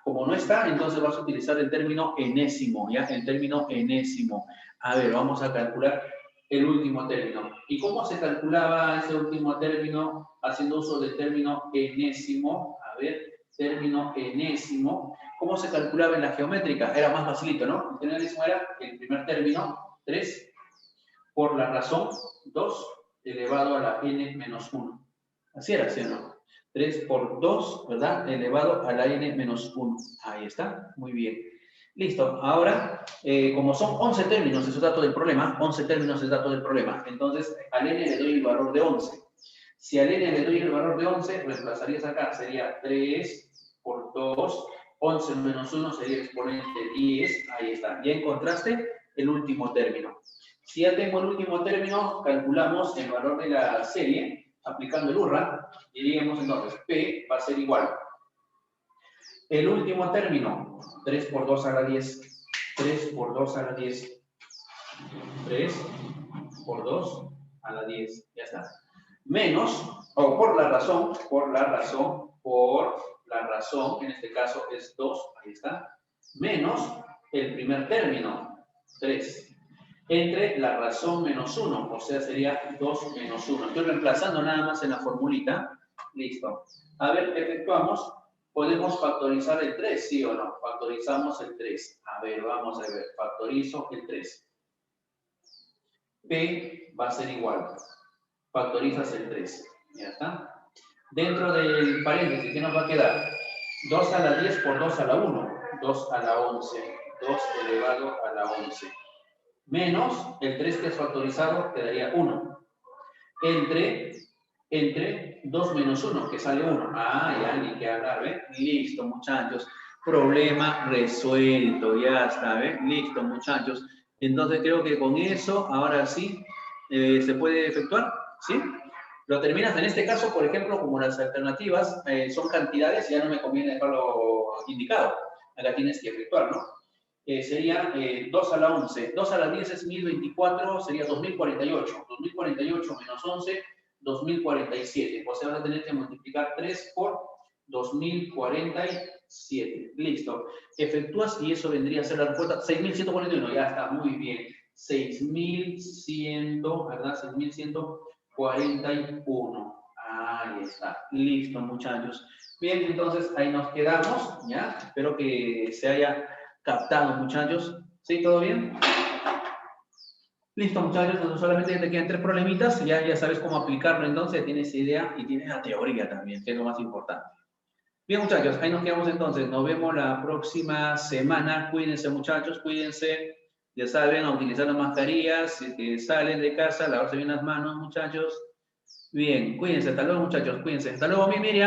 Como no está, entonces vas a utilizar el término enésimo, ¿ya? El término enésimo. A ver, vamos a calcular el último término. ¿Y cómo se calculaba ese último término? Haciendo uso del término enésimo. A ver, término enésimo. ¿Cómo se calculaba en la geométrica? Era más facilito, ¿no? El término enésimo era el primer término, 3, por la razón 2 elevado a la n menos 1. Así era, ¿sí o no? 3 por 2, ¿verdad? Elevado a la n menos 1. Ahí está, muy bien. Listo, ahora, como son 11 términos, eso es dato del problema, 11 términos es dato del problema, entonces al n le doy el valor de 11. Si al n le doy el valor de 11, reemplazarías acá, sería 3 por 2, 11 menos 1 sería el exponente de 10, ahí está. Ya encontraste el último término. Si ya tengo el último término, calculamos el valor de la serie, aplicando el URRA, diríamos entonces, P va a ser igual. El último término, 3 por 2 a la 10, 3 por 2 a la 10, 3 por 2 a la 10, ya está. Menos, o por la razón, en este caso es 2, ahí está, menos el primer término, 3, entre la razón menos 1, o sea, sería 2 menos 1. Estoy reemplazando nada más en la formulita, listo. A ver, efectuamos, ¿podemos factorizar el 3, sí o no? Factorizamos el 3. A ver, vamos a ver, factorizo el 3. P va a ser igual. Factorizas el 3. Ya está. Dentro del paréntesis, ¿qué nos va a quedar? 2 a la 10 por 2 a la 1. 2 a la 11. 2 elevado a la 11. Menos el 3 que es factorizado, quedaría 1. Entre 2 menos 1, que sale 1. Ya ni que hablar, ¿ven? Listo, muchachos. Problema resuelto, ya está, ¿ven? Listo, muchachos. Entonces creo que con eso, ahora sí, se puede efectuar, ¿sí? Lo terminas, en este caso, por ejemplo, como las alternativas son cantidades, ya no me conviene dejarlo indicado. Acá tienes que efectuar, ¿no? Sería 2 a la 11. 2 a la 10 es 1024, sería 2048. 2048 menos 11, 2047. O sea, vas a tener que multiplicar 3 por 2047. Listo. Efectúas y eso vendría a ser la respuesta. 6141, ya está, muy bien. 6100, ¿verdad? 6141. Ahí está. Listo, muchachos. Bien, entonces ahí nos quedamos, ¿ya? Espero que se haya captado, muchachos. ¿Sí? ¿Todo bien? Listo, muchachos. Entonces solamente te quedan 3 problemitas. Ya sabes cómo aplicarlo, entonces tienes idea y tienes la teoría también, que es lo más importante. Bien, muchachos, ahí nos quedamos entonces. Nos vemos la próxima semana. Cuídense, muchachos, cuídense. Ya saben, a utilizar las mascarillas. Si salen de casa, lavarse bien las manos, muchachos. Bien, cuídense. Hasta luego, muchachos. Cuídense. Hasta luego, mi Miriam.